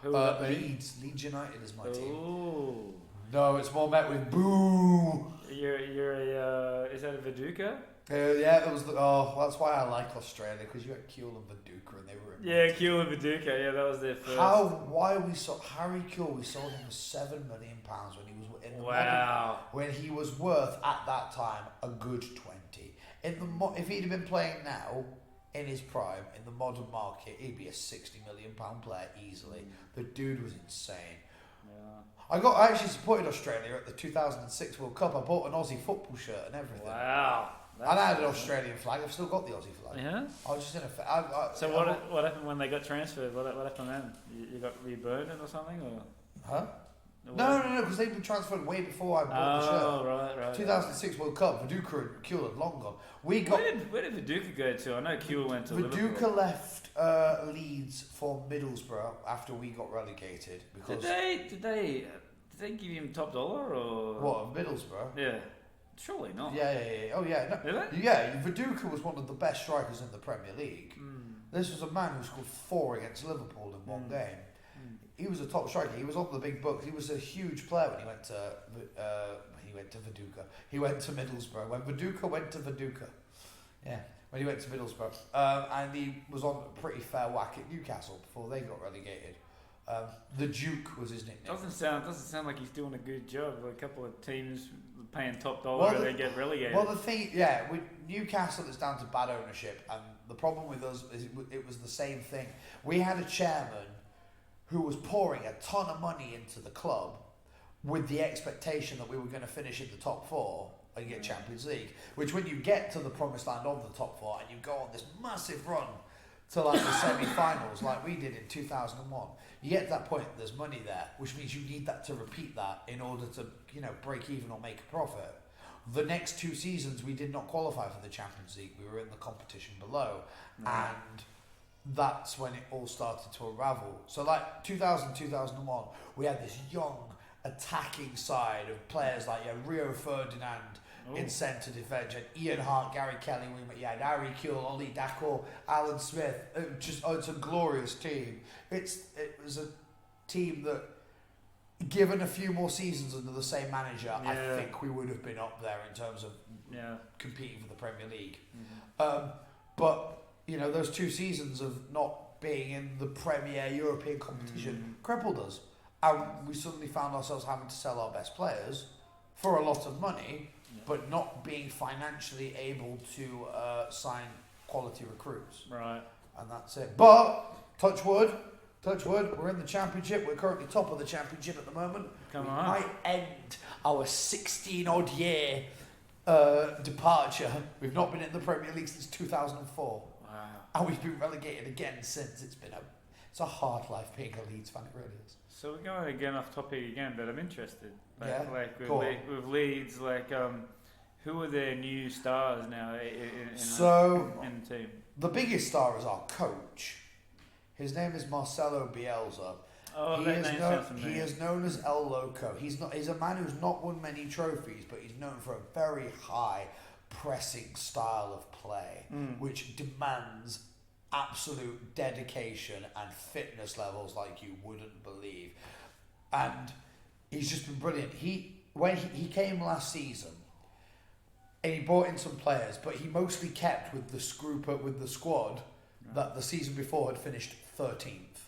Leeds United is my team. No, it's more met with boo. You're a is that a Viduka? Yeah, it was. That's why I like Australia, because you had Kuhl and Viduka, and they were. Yeah, Kuhl and Viduka. Yeah, that was their first. Why we saw Harry Kuhl? We sold him for £7 million when he was in the wow. When he was worth at that time a good 20. If he'd have been playing now, in his prime, in the modern market, he'd be a £60 million player easily. The dude was insane. Yeah. I actually supported Australia at the 2006 World Cup. I bought an Aussie football shirt and everything. Wow. And I had an Australian flag. I've still got the Aussie flag. Yeah. I was just in So what happened when they got transferred? What happened then? You got reburned or something, or? Huh? No, because they'd been transferred way before I bought the shirt. Oh, right. 2006 World Cup, Viduka and Kuhl had long gone. Where did Viduka go to? I know Kuhl went to Viduka Liverpool. left Leeds for Middlesbrough after we got relegated. Because Did they give him top dollar or what? Middlesbrough? Yeah, surely not. Yeah. Oh yeah. No, did they? Yeah, Viduka was one of the best strikers in the Premier League. This was a man who scored 4 against Liverpool in one game. He was a top striker. He was on the big books. He was a huge player when he went to Viduka. He went to Middlesbrough. When Viduka went to Viduka, when he went to Middlesbrough, and he was on a pretty fair whack at Newcastle before they got relegated. The Duke was his nickname. Doesn't sound like he's doing a good job. A couple of teams paying top dollar and they get relegated. Well, the thing, with Newcastle, it's down to bad ownership, and the problem with us is it was the same thing. We had a chairman who was pouring a ton of money into the club with the expectation that we were going to finish in the top 4 and get Champions League, which when you get to the promised land of the top 4 and you go on this massive run to like the semi-finals like we did in 2001, you get to that point, there's money there, which means you need that to repeat that in order to break even or make a profit. The next 2 seasons, we did not qualify for the Champions League. We were in the competition below. And that's when it all started to unravel. So like 2000, 2001, we had this young attacking side of players like Rio Ferdinand in centre defence, and Ian Hart, Gary Kelly, you had Harry Kewell, Ollie Dacko, Alan Smith. It's a glorious team. It was a team that, given a few more seasons under the same manager, I think we would have been up there in terms of competing for the Premier League. But those 2 seasons of not being in the Premier European competition crippled us, and we suddenly found ourselves having to sell our best players for a lot of money, but not being financially able to sign quality recruits. Right. And that's it. But touch wood, we're in the Championship. We're currently top of the Championship at the moment. We might end our 16-odd year departure. We've not been in the Premier League since 2004. Wow. And we've been relegated again since. It's a hard life being a Leeds fan, it really is. So we're going again off topic again, but I'm interested. With Leeds, who are their new stars now in the team? The biggest star is our coach. His name is Marcelo Bielsa. Oh, he is known as El Loco. He's a man who's not won many trophies, but he's known for a very high pressing style of play, which demands absolute dedication and fitness levels like you wouldn't believe. And he's just been brilliant. When he came last season, and he brought in some players, but he mostly kept with the squad that the season before had finished 13th.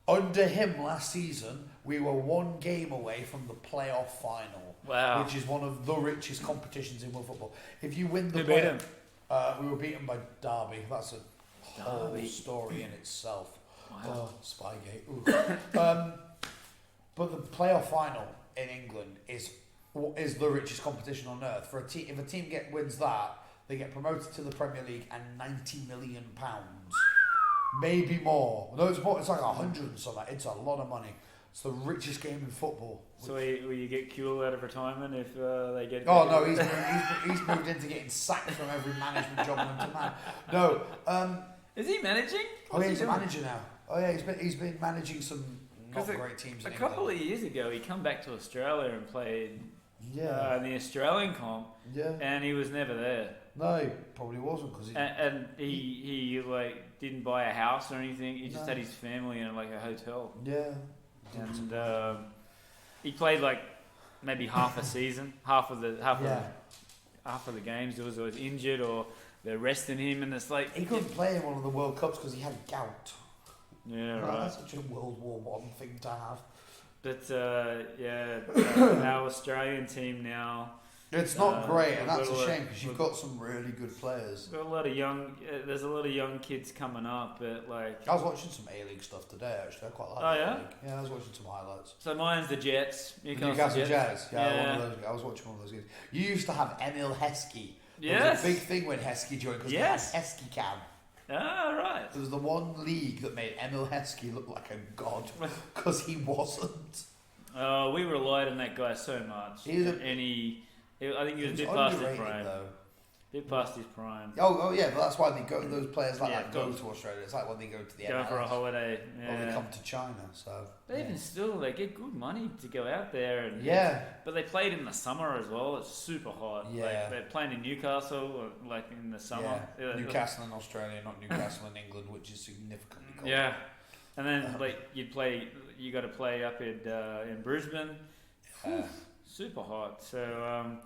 Under him last season, we were 1 game away from the playoff final, which is one of the richest competitions in world football. If you win the we were beaten by Derby. That's a whole story in itself. Wow. Oh, Spygate. But the playoff final in England is the richest competition on earth. For a team, if a team wins that, they get promoted to the Premier League and £90 million, maybe more. No, it's more. It's like 100 and something. It's a lot of money. It's the richest game in football. So will you get Kewell out of retirement if they get? Oh no, he's moved into getting sacked from every management job known to man. No. Is he managing? Oh yeah, he's a manager now. Oh yeah, he's been managing some not great teams. A couple of years ago, he come back to Australia and played in the Australian comp. Yeah. And he was never there. No, he probably wasn't because he didn't buy a house or anything. He just had his family in a hotel. Yeah. And he played maybe half a season, half of the games. He was always injured or they're resting him, and it's he couldn't play in one of the World Cups because he had gout. Yeah, right. That's such a World War I thing to have. But our Australian team now. It's not great, and that's a shame because you've got some really good players. Got a lot of young. There's a lot of young kids coming up, but I was watching some A-League stuff today. Actually, I quite like. Oh yeah. A-League. Yeah, I was watching some highlights. So mine's the Jets. Newcastle Jets. Yeah, one of those. I was watching one of those games. You used to have Emil Heskey. Yes. It was a big thing when Heskey joined because they had Heskey Cam. Ah, right. It was the one league that made Emil Heskey look like a god because he wasn't. Oh, we relied on that guy so much. I think he was a bit past his prime. Bit past his prime. Oh yeah, but that's why they go. Those players like that go to Australia. It's like when they go to the MLS. Go for a holiday. Yeah. Or they come to China. So. But even still, they get good money to go out there. And but they played in the summer as well. It's super hot. Yeah. They're playing in Newcastle, in the summer. Yeah. Newcastle in Australia, not Newcastle in England, which is significantly colder. Yeah. And then you got to play up in Brisbane. Super hot. So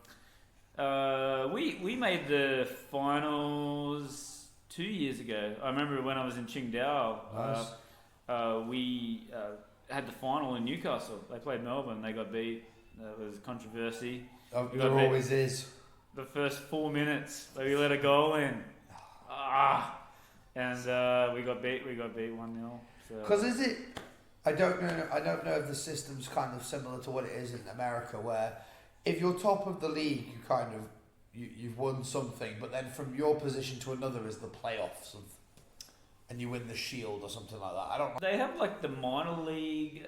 we made the finals 2 years ago. I remember when I was in Qingdao. Nice. We had the final in Newcastle. They played Melbourne. They got beat. There was controversy. There always is. The first 4 minutes, we let a goal in. And we got beat. We got beat 1-0. Because is it? I don't know if the system's kind of similar to what it is in America, where if you're top of the league, you've won something, but then from your position to another is the playoffs, and you win the Shield or something like that. I don't know. They have the minor league.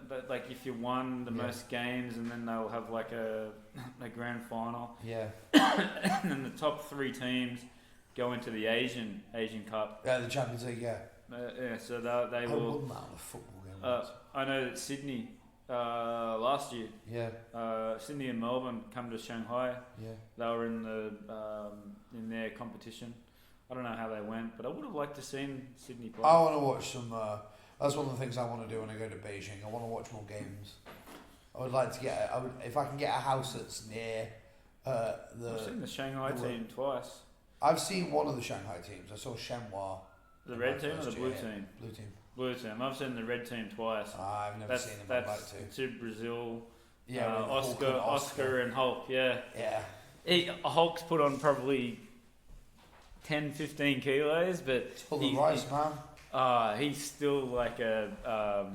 but like if you won the most games, and then they'll have like a grand final. Yeah. And then the top 3 teams go into the Asian Cup. Yeah, the Champions League. Yeah. So they I will. won that on a football game. Once. I know that Sydney last year. Yeah. Sydney and Melbourne come to Shanghai. Yeah. They were in the in their competition. I don't know how they went, but I would have liked to seen Sydney play. I want to watch some. That's one of the things I want to do when I go to Beijing. I want to watch more games. I would like to get. If I can get a house that's near I've seen the Shanghai team twice. I've seen one of the Shanghai teams. I saw Shenhua. The red team or the blue team? Blue team. Blue team. I've seen the red team twice. I've never seen them. I'd like to. To Brazil. Yeah, Oscar and Hulk. Yeah. Yeah. Hulk's put on probably 10, 15 kilos, but It's full of rice, man. he's still like a.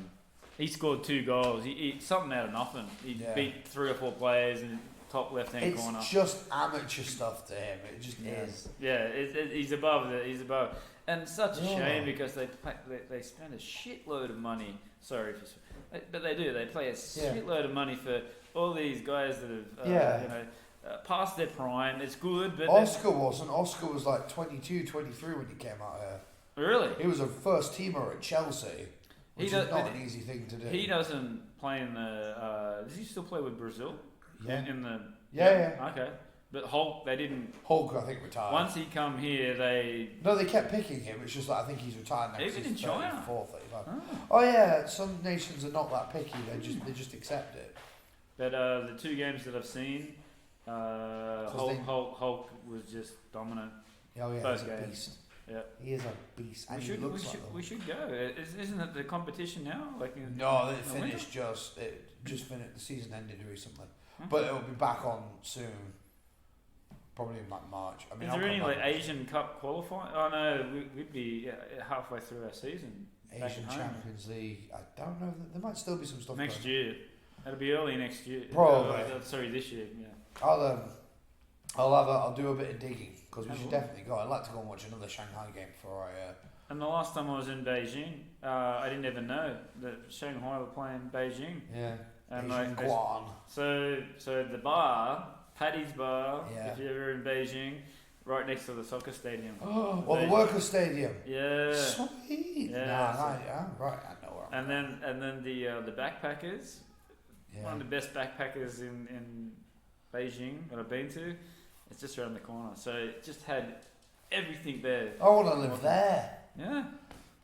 He scored 2 goals. He something out of nothing. He beat 3 or 4 players in top left-hand corner. It's just amateur stuff to him. It just is. Yeah, he's above it. He's above. And it's such a shame because they spend a shitload of money. Sorry, but they do. They play a shitload of money for all these guys that have past their prime. It's good, but Oscar wasn't. Oscar was like 22, 23 when he came out here. Really? He was a first teamer at Chelsea, which is not an easy thing to do. He doesn't play in the. Does he still play with Brazil? Yeah. In the. Yeah. Okay. But Hulk, they didn't. Hulk, I think, retired. Once he come here, they. No, they kept picking him. It's just like I think he's retired now. Even in China. 34, 35. Oh yeah, some nations are not that picky. They just accept it. But the 2 games that I've seen, Hulk was just dominant. Oh yeah, Both he's a games. beast. Yeah. He is a beast. And We should go. Isn't it the competition now? No, it finished it just finished. The season ended recently, but it'll be back on soon. Probably in like March. I mean, is there any like Asian Cup qualifying? Oh no, we'd be halfway through our season. Asian Champions League. I don't know. There might still be some stuff next year. It'll be early next year. Probably. Sorry, this year. Yeah. I'll do a bit of digging because we should definitely go. I'd like to go and watch another Shanghai game before I. And the last time I was in Beijing, I didn't even know that Shanghai were playing Beijing. Yeah. And Beijing Guan. So the bar, Paddy's Bar, Yeah. if you're ever in Beijing, right next to the soccer stadium. Oh, well, the Workers' Stadium. Yeah. Sweet. Yeah. Right. I know where I'm And then the backpackers. Yeah. One of the best backpackers in Beijing that I've been to. It's just around the corner. So it just had everything there. I want to live there. Yeah.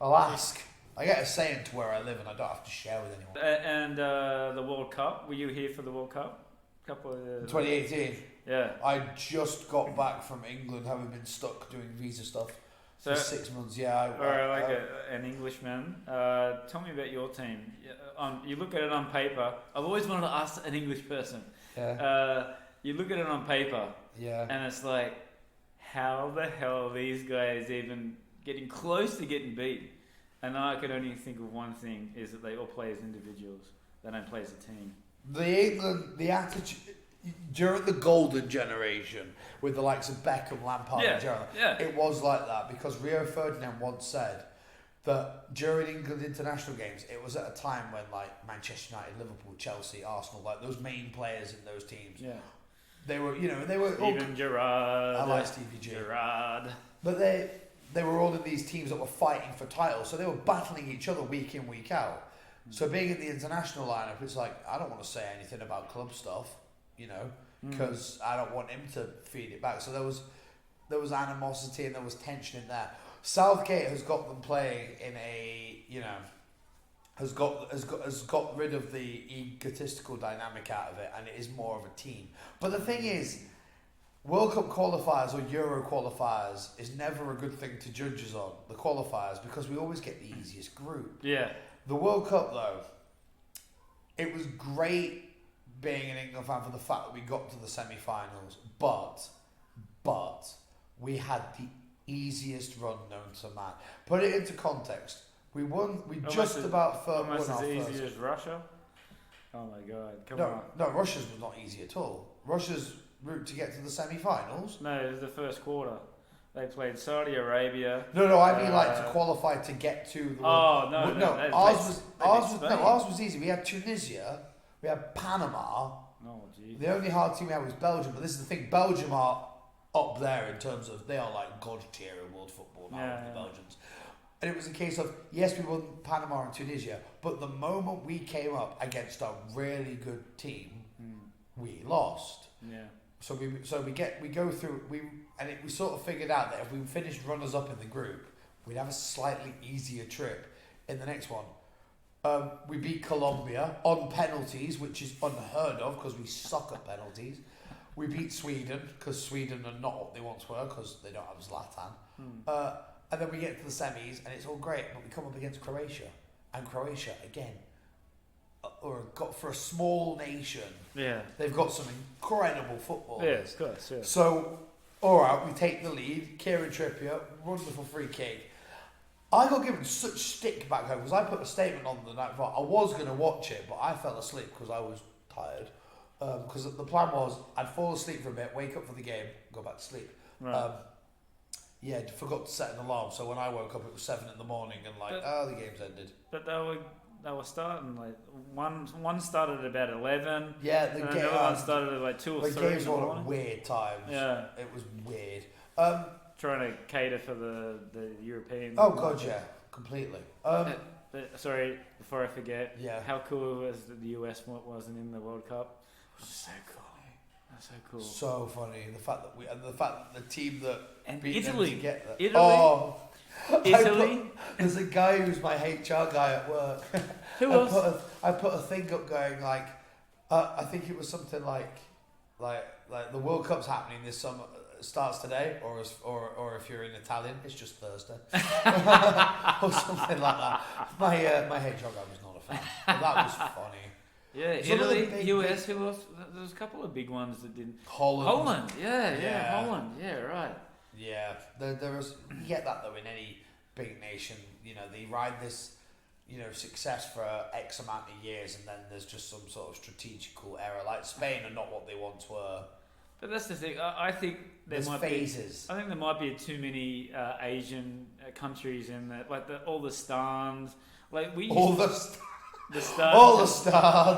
I'll ask. I get a saying to where I live and I don't have to share with anyone. And the World Cup. Were you here for the World Cup? 2018. Yeah. I just got back from England, having been stuck doing visa stuff for 6 months. Yeah. An Englishman. Tell me about your team. You look at it on paper. I've always wanted to ask an English person. Yeah. You look at it on paper. Yeah. And it's like, how the hell are these guys even getting close to getting beat? And I can only think of one thing, is that they all play as individuals. They don't play as a team. The attitude during the golden generation with the likes of Beckham, Lampard, and Gerrard, it was like that because Rio Ferdinand once said that during England international games, it was at a time when like Manchester United, Liverpool, Chelsea, Arsenal, like those main players in those teams, they were Steven Gerrard. I like Stevie G. Gerrard. But they were all in these teams that were fighting for titles, so they were battling each other week in, week out. So being in the international lineup, it's like, I don't want to say anything about club stuff, because I don't want him to feed it back. So there was animosity and there was tension in there. Southgate has got them playing in a, has got rid of the egotistical dynamic out of it, and it is more of a team. But the thing is, World Cup qualifiers or Euro qualifiers is never a good thing to judge us on, the qualifiers, because we always get the easiest group. Yeah. The World Cup, though, it was great being an England fan for the fact that we got to the semi-finals, but we had the easiest run known to man. Put it into context. We won. We just about won our first. Almost as easy first. as Russia. Oh my God! Come on. No, Russia's was not easy at all. Russia's route to get to the semi-finals. No, it was the first quarter. They played Saudi Arabia. No, I mean like to qualify to get to the. No. Ours was easy. We had Tunisia, we had Panama. Oh, gee. The only hard team we had was Belgium, but this is the thing: Belgium are up there in terms of they are like god tier in world football now. The Belgians, and it was a case of yes, we won Panama and Tunisia, but the moment we came up against a really good team, we lost. Yeah. So we go through we sort of figured out that if we finished runners up in the group, we'd have a slightly easier trip in the next one. We beat Colombia on penalties, which is unheard of because we suck at penalties. We beat Sweden because Sweden are not what they once were because they don't have Zlatan. And then we get to the semis and it's all great, but we come up against Croatia, and Croatia again, for a small nation, they've got some incredible football. Yes, of course. Yeah. So, all right, we take the lead. Kieran Trippier, wonderful free kick. I got given such stick back home because I put a statement on the night before. I was going to watch it, but I fell asleep because I was tired. Because the plan was I'd fall asleep for a bit, wake up for the game, go back to sleep. Right. Forgot to set an alarm. So when I woke up, it was 7 in the morning, and the game's ended. But they were starting like one started at about 11. Yeah, the other one started at like 2 or 3. The games were at weird times. Yeah, it was weird. Trying to cater for the European. Oh god, yeah, completely. Sorry, before I forget. Yeah. How cool was that the US wasn't in the World Cup? So cool. That's so cool. So funny. The fact that the team that beat Italy them to get that. Italy. Oh. Italy. There's a guy who's my HR guy at work. Who else? I put a thing up going like, I think it was something like the World Cup's happening this summer. Starts today, or if you're in Italian, it's just Thursday, or something like that. My HR guy was not a fan, but that was funny. Yeah, Some Italy, US. Who else? There's a couple of big ones that didn't. Holland. Yeah, Holland. Yeah, right. Yeah, there was. You get that though in any big nation. You know, they ride this, success for X amount of years, and then there's just some sort of strategical error. Like Spain are not what they once were. But that's the thing. I think there's phases. I think there might be too many Asian countries in that, like all the stans. Like we all the the stan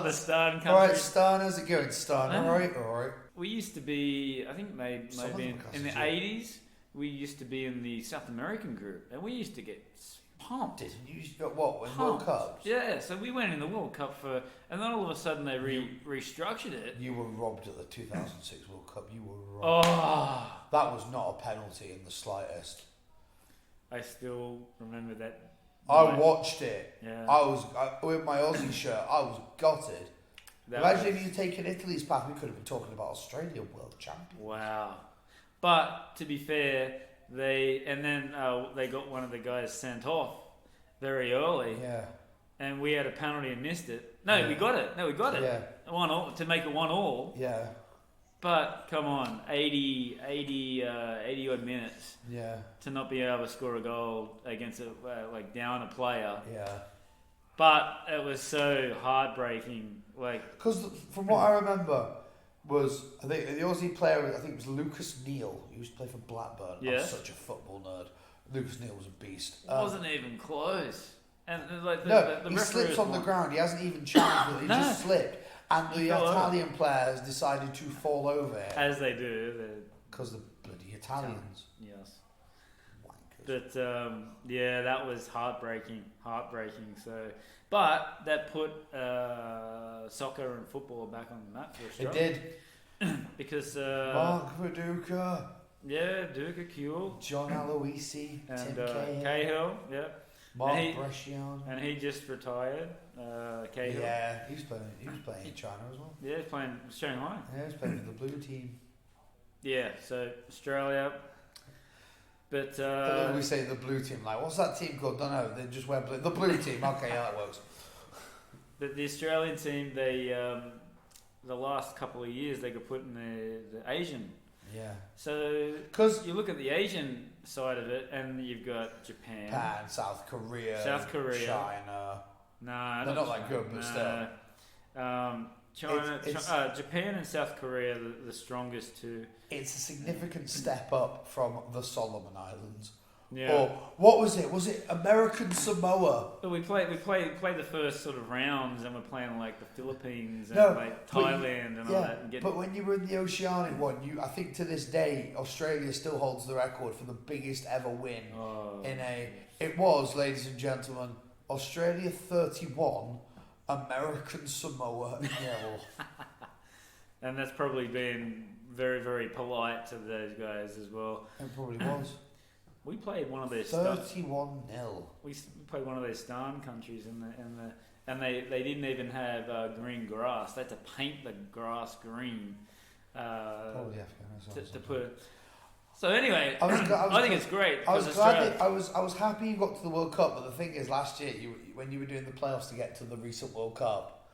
countries. All right, Stan, how's it going, Stan? All right. We used to be. I think maybe in the 80s. We used to be in the South American group, and we used to get pumped. Didn't you? What? When World Cup? Yeah, so we went in the World Cup and then all of a sudden they restructured it. You were robbed at the 2006 World Cup. You were robbed. Oh, that was not a penalty in the slightest. I still remember that. I watched it. Yeah. I was with my Aussie shirt. I was gutted. Imagine if you'd taken Italy's path, we could have been talking about Australia world champion. Wow. But to be fair, they got one of the guys sent off very early. Yeah. And we had a penalty and missed it. No, we got it. Yeah. 1-1 to make it 1-1. Yeah. But come on, 80 odd minutes. Yeah. To not be able to score a goal against down a player. Yeah. But it was so heartbreaking. Because from what I remember was, I think the Aussie player, it was Lucas Neal. He used to play for Blackburn. Yeah. I'm such a football nerd. Lucas Neal was a beast. It wasn't even close. And he slips on the ground. He hasn't even challenged with it. He just slipped. And the Italian players decided to fall over it. As they do. Because the bloody Italians. Yes. Wankers. But, that was heartbreaking. So, but that put soccer and football back on the map for Australia. It did. Because... Mark Viduka. Yeah, Duca Kuhl. John Aloisi. And Tim Cahill. Yeah. Mark Brescian. And he just retired. Cahill. Yeah, he was playing in China as well. Yeah, he's playing Shanghai. Yeah, he's playing with the blue team. Yeah, so Australia. But we say the blue team. Like, what's that team called? Don't know. They just wear blue. The blue team. Okay, yeah, that works. But the Australian team, they the last couple of years they got put in the Asian. Yeah. So, because you look at the Asian side of it, and you've got Japan, South Korea, China. No, they're not that good, but still. China, Japan and South Korea are the strongest two. It's a significant step up from the Solomon Islands. Yeah. Or what was it? Was it American Samoa? But we played the first sort of rounds, and we're playing like the Philippines and No, like but Thailand and all that. And but when you were in the Oceanic one, I think to this day Australia still holds the record for the biggest ever win in a. It was, ladies and gentlemen, Australia 31, American Samoa 0. And that's probably been very, very polite to those guys as well. It probably was. We played one of their 31-0. We played one of those Stan countries, and they didn't even have green grass. They had to paint the grass green. Probably Afghanistan. To put it. So anyway, I think it's great. I was glad. I was happy you got to the World Cup, but the thing is, last year when you were doing the playoffs to get to the recent World Cup,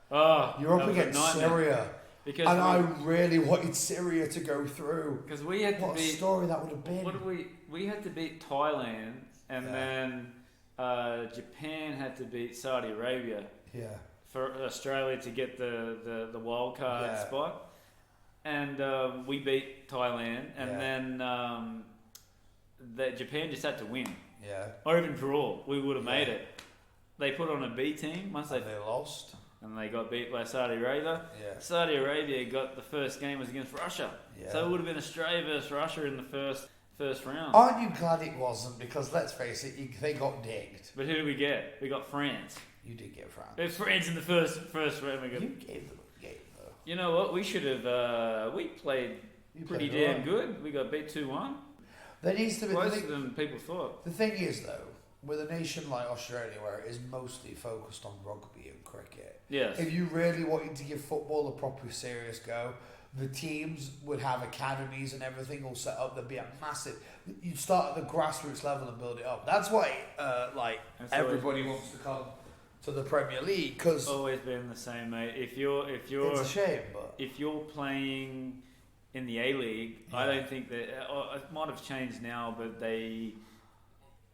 you were up against Syria. Because I really wanted Syria to go through. Because we had what to beat, a story that would have been. What did we had to beat Thailand, and then Japan had to beat Saudi Arabia. Yeah. For Australia to get the wild card spot, and we beat Thailand, and then Japan just had to win. Yeah. Or even draw, we would have made it. They put on a B team once they lost. And they got beat by Saudi Arabia. Yeah. Saudi Arabia got the first game was against Russia. Yeah. So it would have been Australia versus Russia in the first round. Aren't you glad it wasn't? Because let's face it, they got digged. But who did we get? We got France. You did get France. It was France in the first round. You gave them a game though. You know what? We should have. We played pretty damn good. We got beat 2-1. There needs to be closer than people thought. The thing is, though, with a nation like Australia, where it is mostly focused on rugby and cricket, yes. If you really wanted to give football a proper serious go, the teams would have academies and everything all set up. There'd be a massive. You'd start at the grassroots level and build it up. That's why, everybody wants to come to the Premier League because it's always been the same, mate. If you're, it's a shame, but if you're playing in the A League, I don't think that it might have changed now, but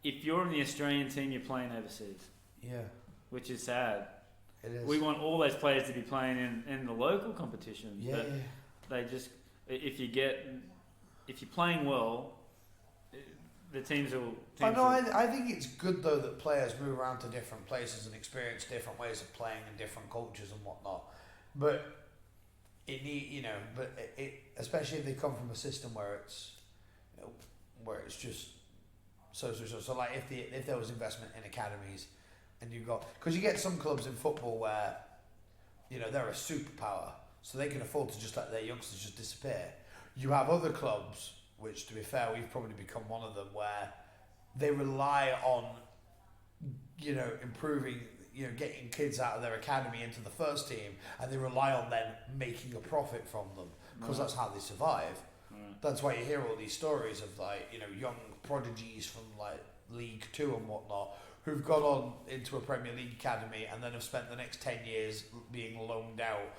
if you're in the Australian team, you're playing overseas. Yeah, which is sad. It is. We want all those players to be playing in the local competition. Yeah, but they just if you're playing well, the teams will. I think it's good though that players move around to different places and experience different ways of playing and different cultures and whatnot. But it especially if they come from a system where it's just so like if there was investment in academies. And you've got, because you get some clubs in football where, they're a superpower, so they can afford to just let their youngsters just disappear. You have other clubs, which to be fair, we've probably become one of them, where they rely on, improving, getting kids out of their academy into the first team, and they rely on then making a profit from them, because that's how they survive. That's why you hear all these stories of young prodigies from League 2 and whatnot, who've gone on into a Premier League academy and then have spent the next 10 years being loaned out.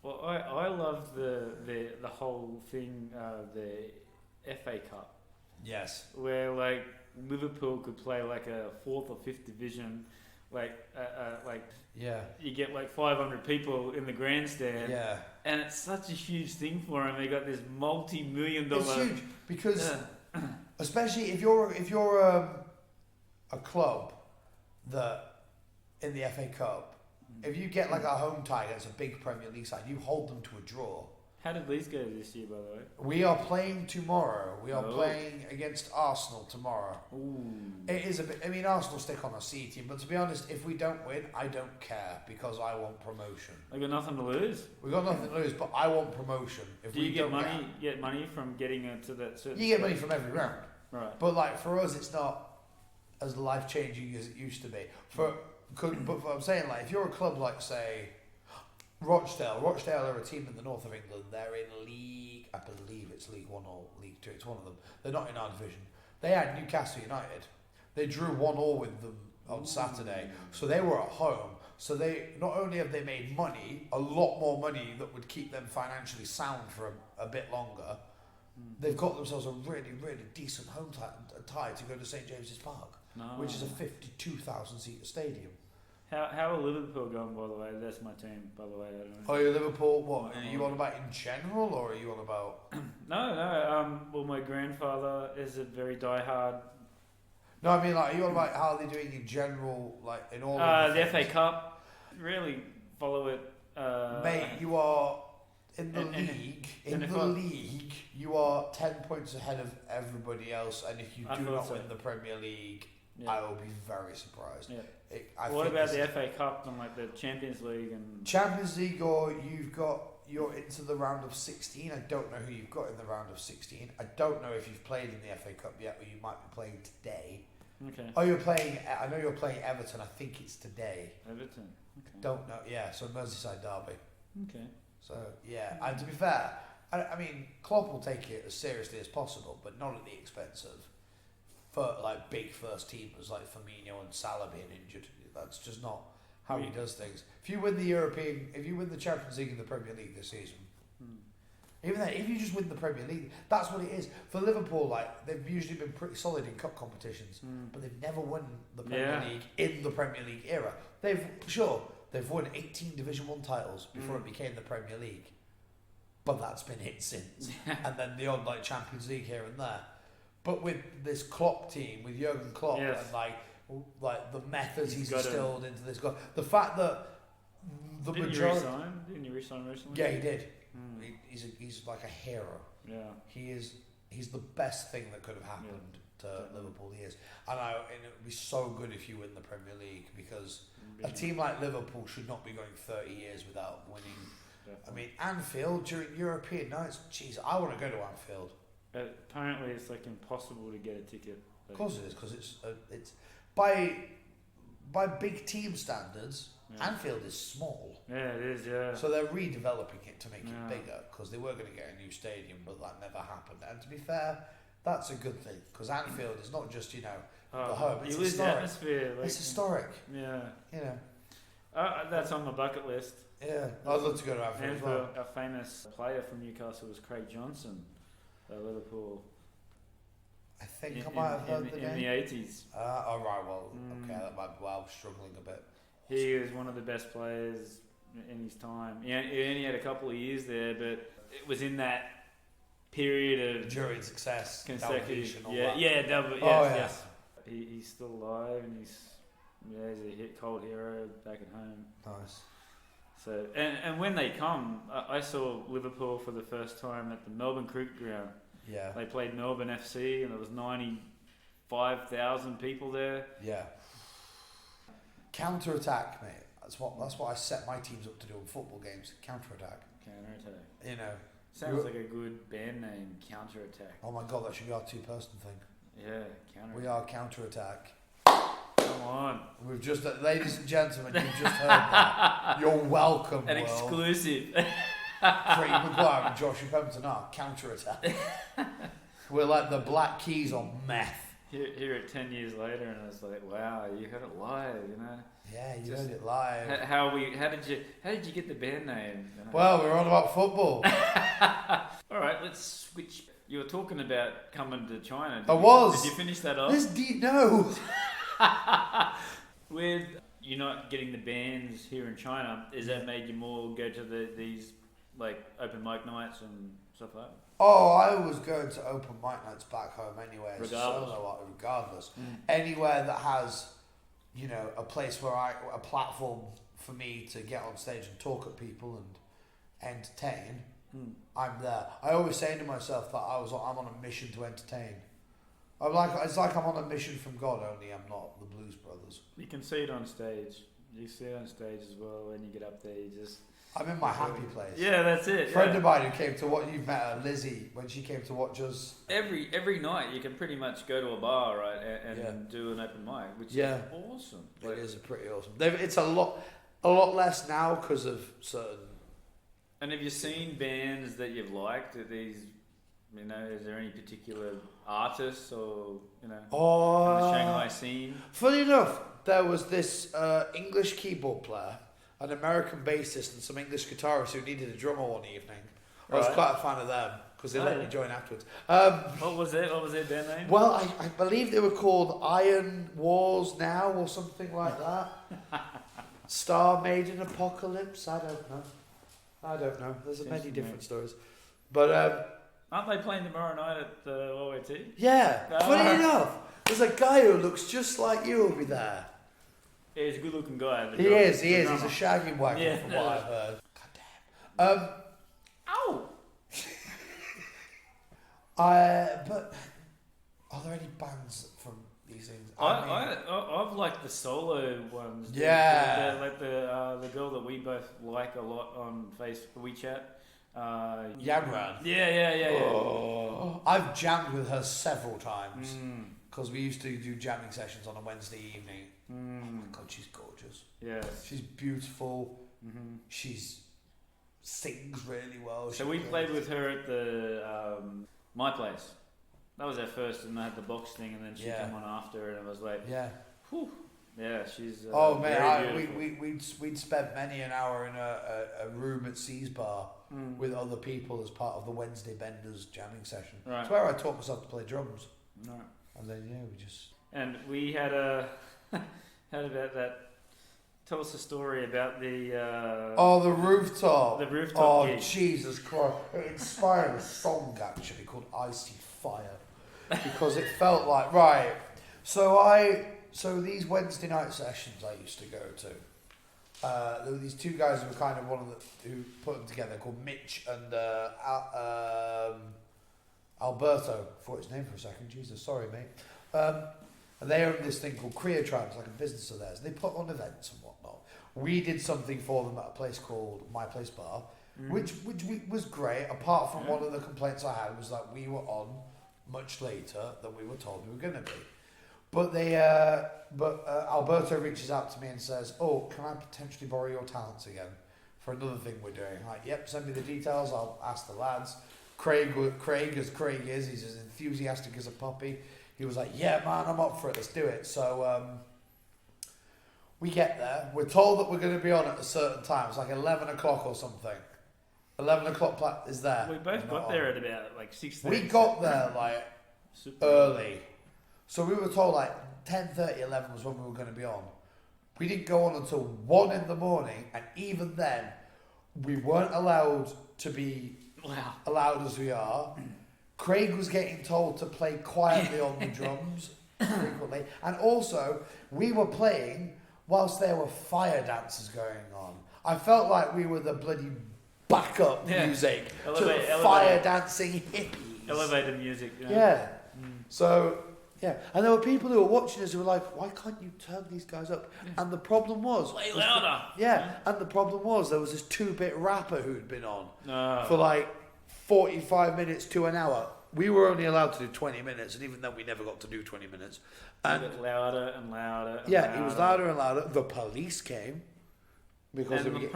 Well, I love the whole thing, the FA Cup. Yes. Where Liverpool could play a 4th or 5th division, you get 500 people in the grandstand. Yeah. And it's such a huge thing for them. They got this multi-million-dollar. It's huge because, especially if you're a club that in the FA Cup, if you get a home tie against a big Premier League side, you hold them to a draw. How did these go this year, by the way? We are playing tomorrow. We are playing against Arsenal tomorrow. Ooh. It is a bit. Arsenal stick on a C team, but to be honest, if we don't win, I don't care because I want promotion. They got nothing to lose. We got nothing to lose, but I want promotion. If Do we you get don't money? Get money from getting to that certain. You get money from every round, right? But for us, it's not as life changing as it used to be. But I'm saying, if you're a club say Rochdale are a team in the north of England. They're in League, I believe it's League 1 or League 2. It's one of them. They're not in our division. They had Newcastle United. They drew 1-1 with them on Saturday. So they were at home. So they not only have they made money, a lot more money that would keep them financially sound for a bit longer. They've got themselves a really, really decent home tie to go to St James's Park, which is a 52,000 seat stadium. How are Liverpool going, by the way? That's my team, by the way. I don't know. Oh, you're Liverpool. What are you on about in general, or are you on about? No. Well, my grandfather is a very diehard. No, I mean, like, are you on about how they're doing in general, like in all? The of FA Cup. Really follow it. Mate, you are in the and- league. In and the if I- league, you are 10 points ahead of everybody else, and if you I do thought not so. win the Premier League, Yeah. I will be very surprised. Yeah. I What think about this the is- FA Cup and like the Champions League and? Champions League, or you're into the round of 16. I don't know who you've got in the round of 16. I don't know if you've played in the FA Cup yet, or you might be playing today. Okay. Oh, you're playing. I know you're playing Everton. I think it's today. Everton. Okay. Don't know. Yeah, so Merseyside derby. Okay. So yeah, and to be fair, I mean Klopp will take it as seriously as possible, but not at the expense of like big first teamers like Firmino and Salah being injured. That's just not how he does things. If you win the Champions League and the Premier League this season, even then, if you just win the Premier League, that's what it is. For Liverpool, like they've usually been pretty solid in cup competitions, but they've never won the Premier League in the Premier League era. They've won 18 Division 1 titles before it became the Premier League, but that's been it since. And then the odd like Champions League here and there. But with this Klopp team, with Jurgen Klopp, Yes. and like the methods he's got instilled into this guy, the fact that the Didn't majority, you resign recently? yeah, he did. He's like a hero. Yeah. He's the best thing that could have happened to Liverpool. He is, and it would be so good if you win the Premier League, because a team like Liverpool should not be going 30 years without winning. Definitely. I mean, Anfield during European nights. Jeez, I want to go to Anfield. Apparently, it's like impossible to get a ticket. Of course it is, because it's by big team standards. Yeah. Anfield is small. Yeah, it is. Yeah. So they're redeveloping it to make Yeah. it bigger, because they were going to get a new stadium, but that never happened. And to be fair, that's a good thing, because Anfield is not just the home. It's you lose the historic. atmosphere. Like, It's historic. Yeah. You know. That's on my bucket list. Yeah, I'd love to go to Anfield as well. Anfield, a famous player from Newcastle was Craig Johnson, Liverpool. I think I might have heard the in the name. 80s. All right, well, okay, that might be well struggling a bit. He was one of the best players in his time. He only had a couple of years there, but it was in that period of Enduring success, consecutive. and all Yeah, that. yeah, double. Yes, Oh, yeah. yes. He's still alive, and he's a cold hero back at home. Nice. So and when they come, I saw Liverpool for the first time at the Melbourne Cricket Ground. Yeah. They played Melbourne FC, and there was 95,000 people there. Yeah. Counter attack, mate. That's what I set my teams up to do in football games. Counter attack. Counter attack. You know. Sounds like a good band name. Counter attack. Oh my god, that should be our 2-person thing. Yeah, counter. We are counter attack. Come on. We've just, ladies and gentlemen, you've just heard that. You're welcome, An world. exclusive. Freddie Maguire and Joshua Pemberton are counter attack. We're like the Black Keys on meth. Here it 10 years later, and I was like, wow, you heard it live, you know. Yeah, you heard it live. How did you get the band name? You know? Well, we're on about football. All right, let's switch. You were talking about coming to China. I was. Did you finish that off? No. With you not getting the bands here in China, has that made you more go to these like open mic nights and stuff like that? Oh, I was going to open mic nights back home anyway. As a Regardless. solo art, regardless. Anywhere that has, a place where a platform for me to get on stage and talk at people and entertain, I'm there. I always say to myself that I'm on a mission to entertain. It's like I'm on a mission from God, only I'm not the Blues Brothers. You can see it on stage. You see it on stage as well. When you get up there, you just. I'm in my happy place. Yeah, that's it. A friend of mine who came to watch, you've met her, Lizzie, when she came to watch us. Every night you can pretty much go to a bar, right, and do an open mic, which is awesome. It is pretty awesome. It's a lot less now because of certain. And have you seen bands that you've liked? Are these, is there any particular artists or in the Shanghai scene? Funny enough, there was this English keyboard player, an American bassist, and some English guitarists who needed a drummer one evening. I was quite a fan of them because they let me join afterwards. What was their band name? Well, I believe they were called Iron Wars Now or something like that. Star Maiden Apocalypse? I don't know. There's Seems many to different me. stories. But, Aren't they playing tomorrow night at the OIT? yeah, Ah. funny enough, there's a guy who looks just like you will be there. Yeah, he's a good-looking guy. He is. He's a shaggy wagon Yeah. from what I've heard. God damn. Ow! But are there any bands from these things? I've liked the solo ones. Yeah. Like the girl that we both like a lot on WeChat. Yamran. Yeah. Oh, I've jammed with her several times because we used to do jamming sessions on a Wednesday evening. Oh my God, she's gorgeous. Yes. She's beautiful. She's sings really well. So we played with her at the my place. That was our first, and I had the box thing, and then she came on after, and I was like, whew. Yeah, she's. Oh very man, beautiful. we'd spent many an hour in a room at C's Bar with other people as part of the Wednesday Benders jamming session. Right. It's where I taught myself to play drums. Right. And then we just. And we had had about that. Tell us a story about the. The rooftop. The rooftop. Oh gig. Jesus Christ! It inspired a song actually called "Icy Fire" because it felt like right. So these Wednesday night sessions I used to go to. There were these two guys who were kind of who put them together, called Mitch and Alberto. I forgot his name for a second. Jesus, sorry, mate. And they owned this thing called Creotrans, like a business of theirs. And they put on events and whatnot. We did something for them at a place called My Place Bar, which was great. Apart from one of the complaints I had was that we were on much later than we were told we were going to be. But Alberto reaches out to me and says, "Oh, can I potentially borrow your talents again for another thing we're doing?" I'm like, "Yep, send me the details. I'll ask the lads." Craig, as Craig is, he's as enthusiastic as a puppy. He was like, "Yeah, man, I'm up for it. Let's do it." So we get there. We're told that we're going to be on at a certain time. It's like 11 o'clock or something. 11 o'clock is there. We both got there at about like 6:30. We got there like Super early. So we were told like 10:30, 11 was when we were going to be on. We didn't go on until 1 in the morning, and even then, we weren't allowed to be allowed as we are. Craig was getting told to play quietly on the drums frequently, and also we were playing whilst there were fire dances going on. I felt like we were the bloody backup music to the fire dancing hippies. Elevator music. You know? Yeah. So, yeah. And there were people who were watching us who were like, "Why can't you turn these guys up?" And the problem was... Play louder. And the problem was there was this 2-bit rapper who'd been on for like 45 minutes to an hour. We were only allowed to do 20 minutes, and even then we never got to do 20 minutes. And it got louder and louder. And it was louder and louder. The police came. Because and the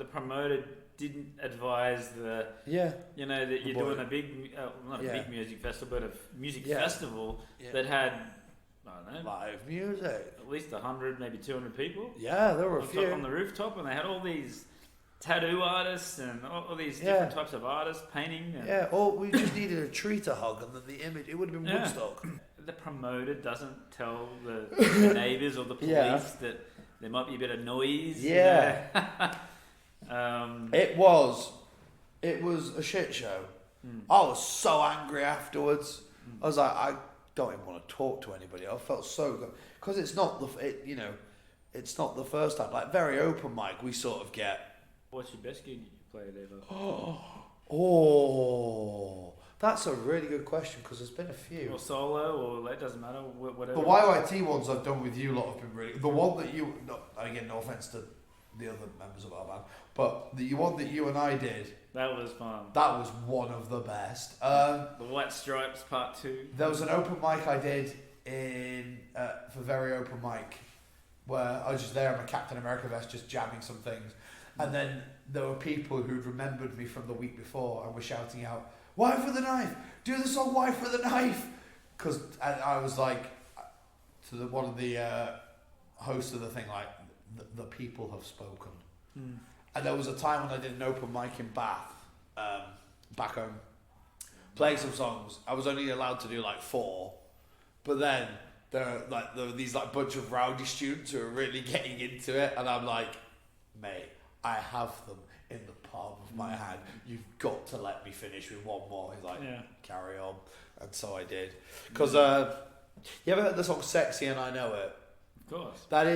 promoter didn't advise that you're doing a big, not a big music festival, but a music festival that had, I don't know, live music. At least 100, maybe 200 people. Yeah, there were a few. On the rooftop, and they had all these tattoo artists and all these different types of artists painting. And or we just needed a tree to hug, and then the image, it would have been Woodstock. The promoter doesn't tell the neighbours or the police that there might be a bit of noise. Yeah. It was a shit show. I was so angry afterwards. I was like, I don't even want to talk to anybody. I felt so good because it's not it's not the first time. Like very open mic, we sort of get. What's your best gig you played ever? Oh, that's a really good question because there's been a few. Or solo, or that doesn't matter. Whatever. The YYT ones I've done with you lot have been really. The one that you, again, no offense to the other members of our band, but the one that you and I did. That was fun. That was one of the best. The White Stripes Part 2. There was an open mic I did for Very Open Mic where I was just there in my Captain America vest just jamming some things. And then there were people who'd remembered me from the week before and were shouting out, "Wife with a knife! Do the song Wife with a Knife!" Because I was like, to one of the hosts of the thing, like, the people have spoken. And there was a time when I did an open mic in Bath, back home, playing some songs. I was only allowed to do like 4, but then there are these like bunch of rowdy students who are really getting into it, and I'm like, mate, I have them in the palm of my hand. You've got to let me finish with one more. He's like, carry on, and so I did. Because you ever heard the song "Sexy" and I Know It? Of course. That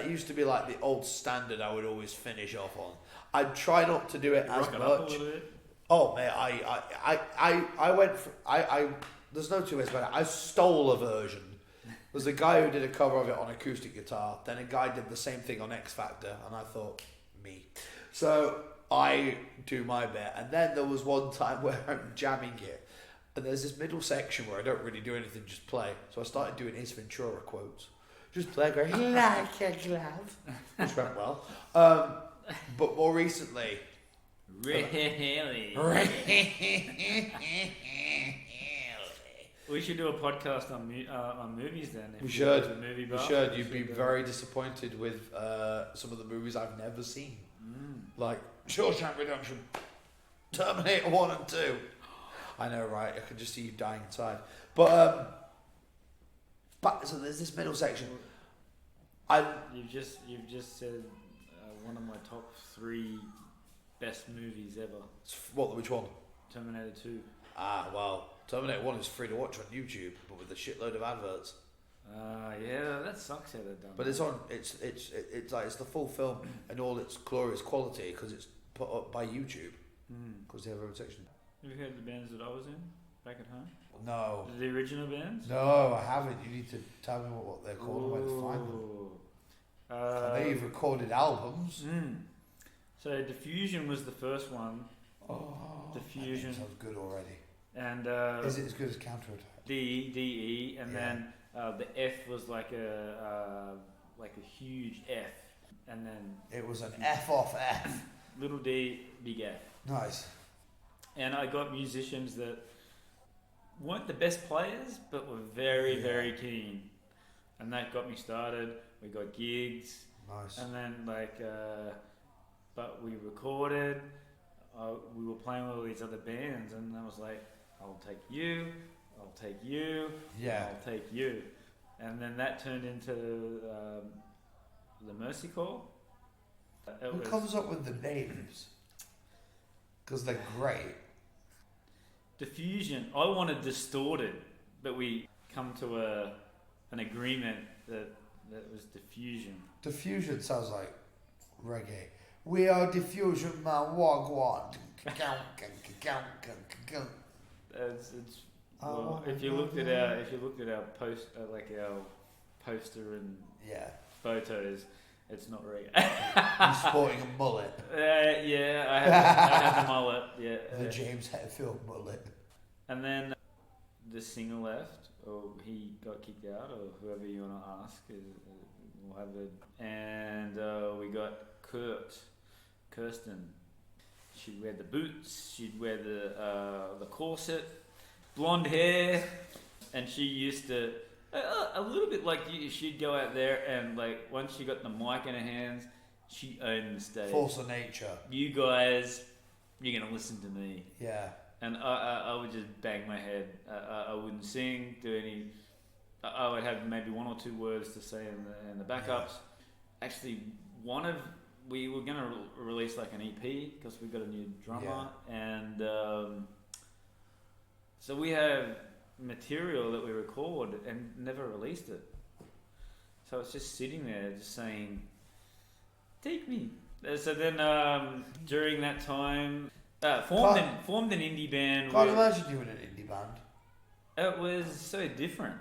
used to be like the old standard I would always finish off on. I'd try not to do it as Rock it up a much. little bit. Oh man, I went for there's no two ways about it. I stole a version. There's a guy who did a cover of it on acoustic guitar. Then a guy did the same thing on X Factor, and I thought, me. So I do my bit, and then there was one time where I'm jamming it, and there's this middle section where I don't really do anything, just play. So I started doing Ace Ventura quotes. Just play, going like a glove, which went well. But more recently, Really? We should do a podcast on movies then. we should. Movie We bar. should. You'd be very disappointed with some of the movies I've never seen, like Shawshank Redemption, Terminator 1 and 2. I know, right? I could just see you dying inside. But so there's this middle section. You've just said one of my top 3 best movies ever. Which one? Terminator 2. Well, Terminator 1 is free to watch on YouTube, but with a shitload of adverts. Yeah, that sucks how they've done. But it's on. It's like it's the full film in all its glorious quality because it's put up by YouTube because they have their own section. Have you heard the bands that I was in back at home? No. The original bands? No, I haven't. You need to tell me what they're called and where to find them. I know you've recorded albums. So Diffusion was the first one. Oh, Diffusion. that sounds good already. And is it as good as Counterattack? D-E, and then the F was like a huge F, and then it was an F off F. Little D, big F. Nice. And I got musicians that weren't the best players, but were very, very keen, and that got me started. We got gigs. Nice. And then but we recorded. We were playing with all these other bands, and I was like, I'll take you, I'll take you, I'll take you. And then that turned into the Mercy Call. Who comes up with the names? Because they're great. Diffusion. I wanted Distorted, but we come to an agreement that was Diffusion. Diffusion sounds like reggae. We are Diffusion, man. Wagwan. If you looked at our post, our poster and photos, it's not reggae. He's sporting a mullet. Yeah, I had the mullet. Yeah, the James Hetfield mullet. And then the singer left, or he got kicked out, or whoever you want to ask. We'll have it. And we got Kirsten. She'd wear the boots. She'd wear the corset, blonde hair, and she used to a little bit like you. She'd go out there and like once she got the mic in her hands, she owned the stage. Force of nature. You guys, you're gonna listen to me. Yeah. And I would just bang my head. I wouldn't sing, do any. I would have maybe 1 or 2 words to say in the backups. Actually, we were going to release like an EP because we got a new drummer, and so we have material that we record and never released it. So it's just sitting there, just saying, "Take me." So then during that time. Formed an indie band. Can't imagine you in an indie band. It was so different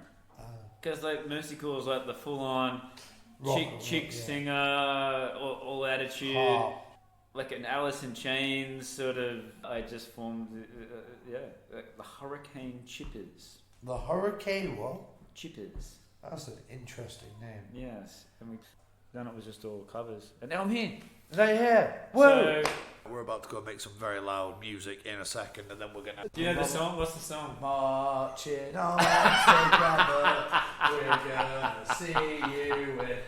because like Mercy Call was like the full-on chick singer, all attitude, like an Alice in Chains sort of. I just formed the Hurricane Chippers. The Hurricane what? Chippers. That's an interesting name. Yes, and then it was just all covers, and now I'm here. Now you're here. Whoa. We're about to go make some very loud music in a second, and then we're gonna. Do you know the song? What's the song? Marching on together, we're gonna see you with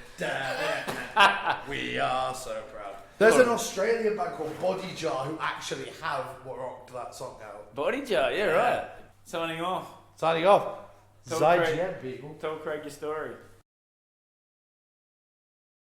We are so proud. There's an Australian band called Body Jar who actually have rocked that song out. Body Jar, yeah, right. Signing off. Signing off. Tell Zai Craig, GM, people. tell Craig your story.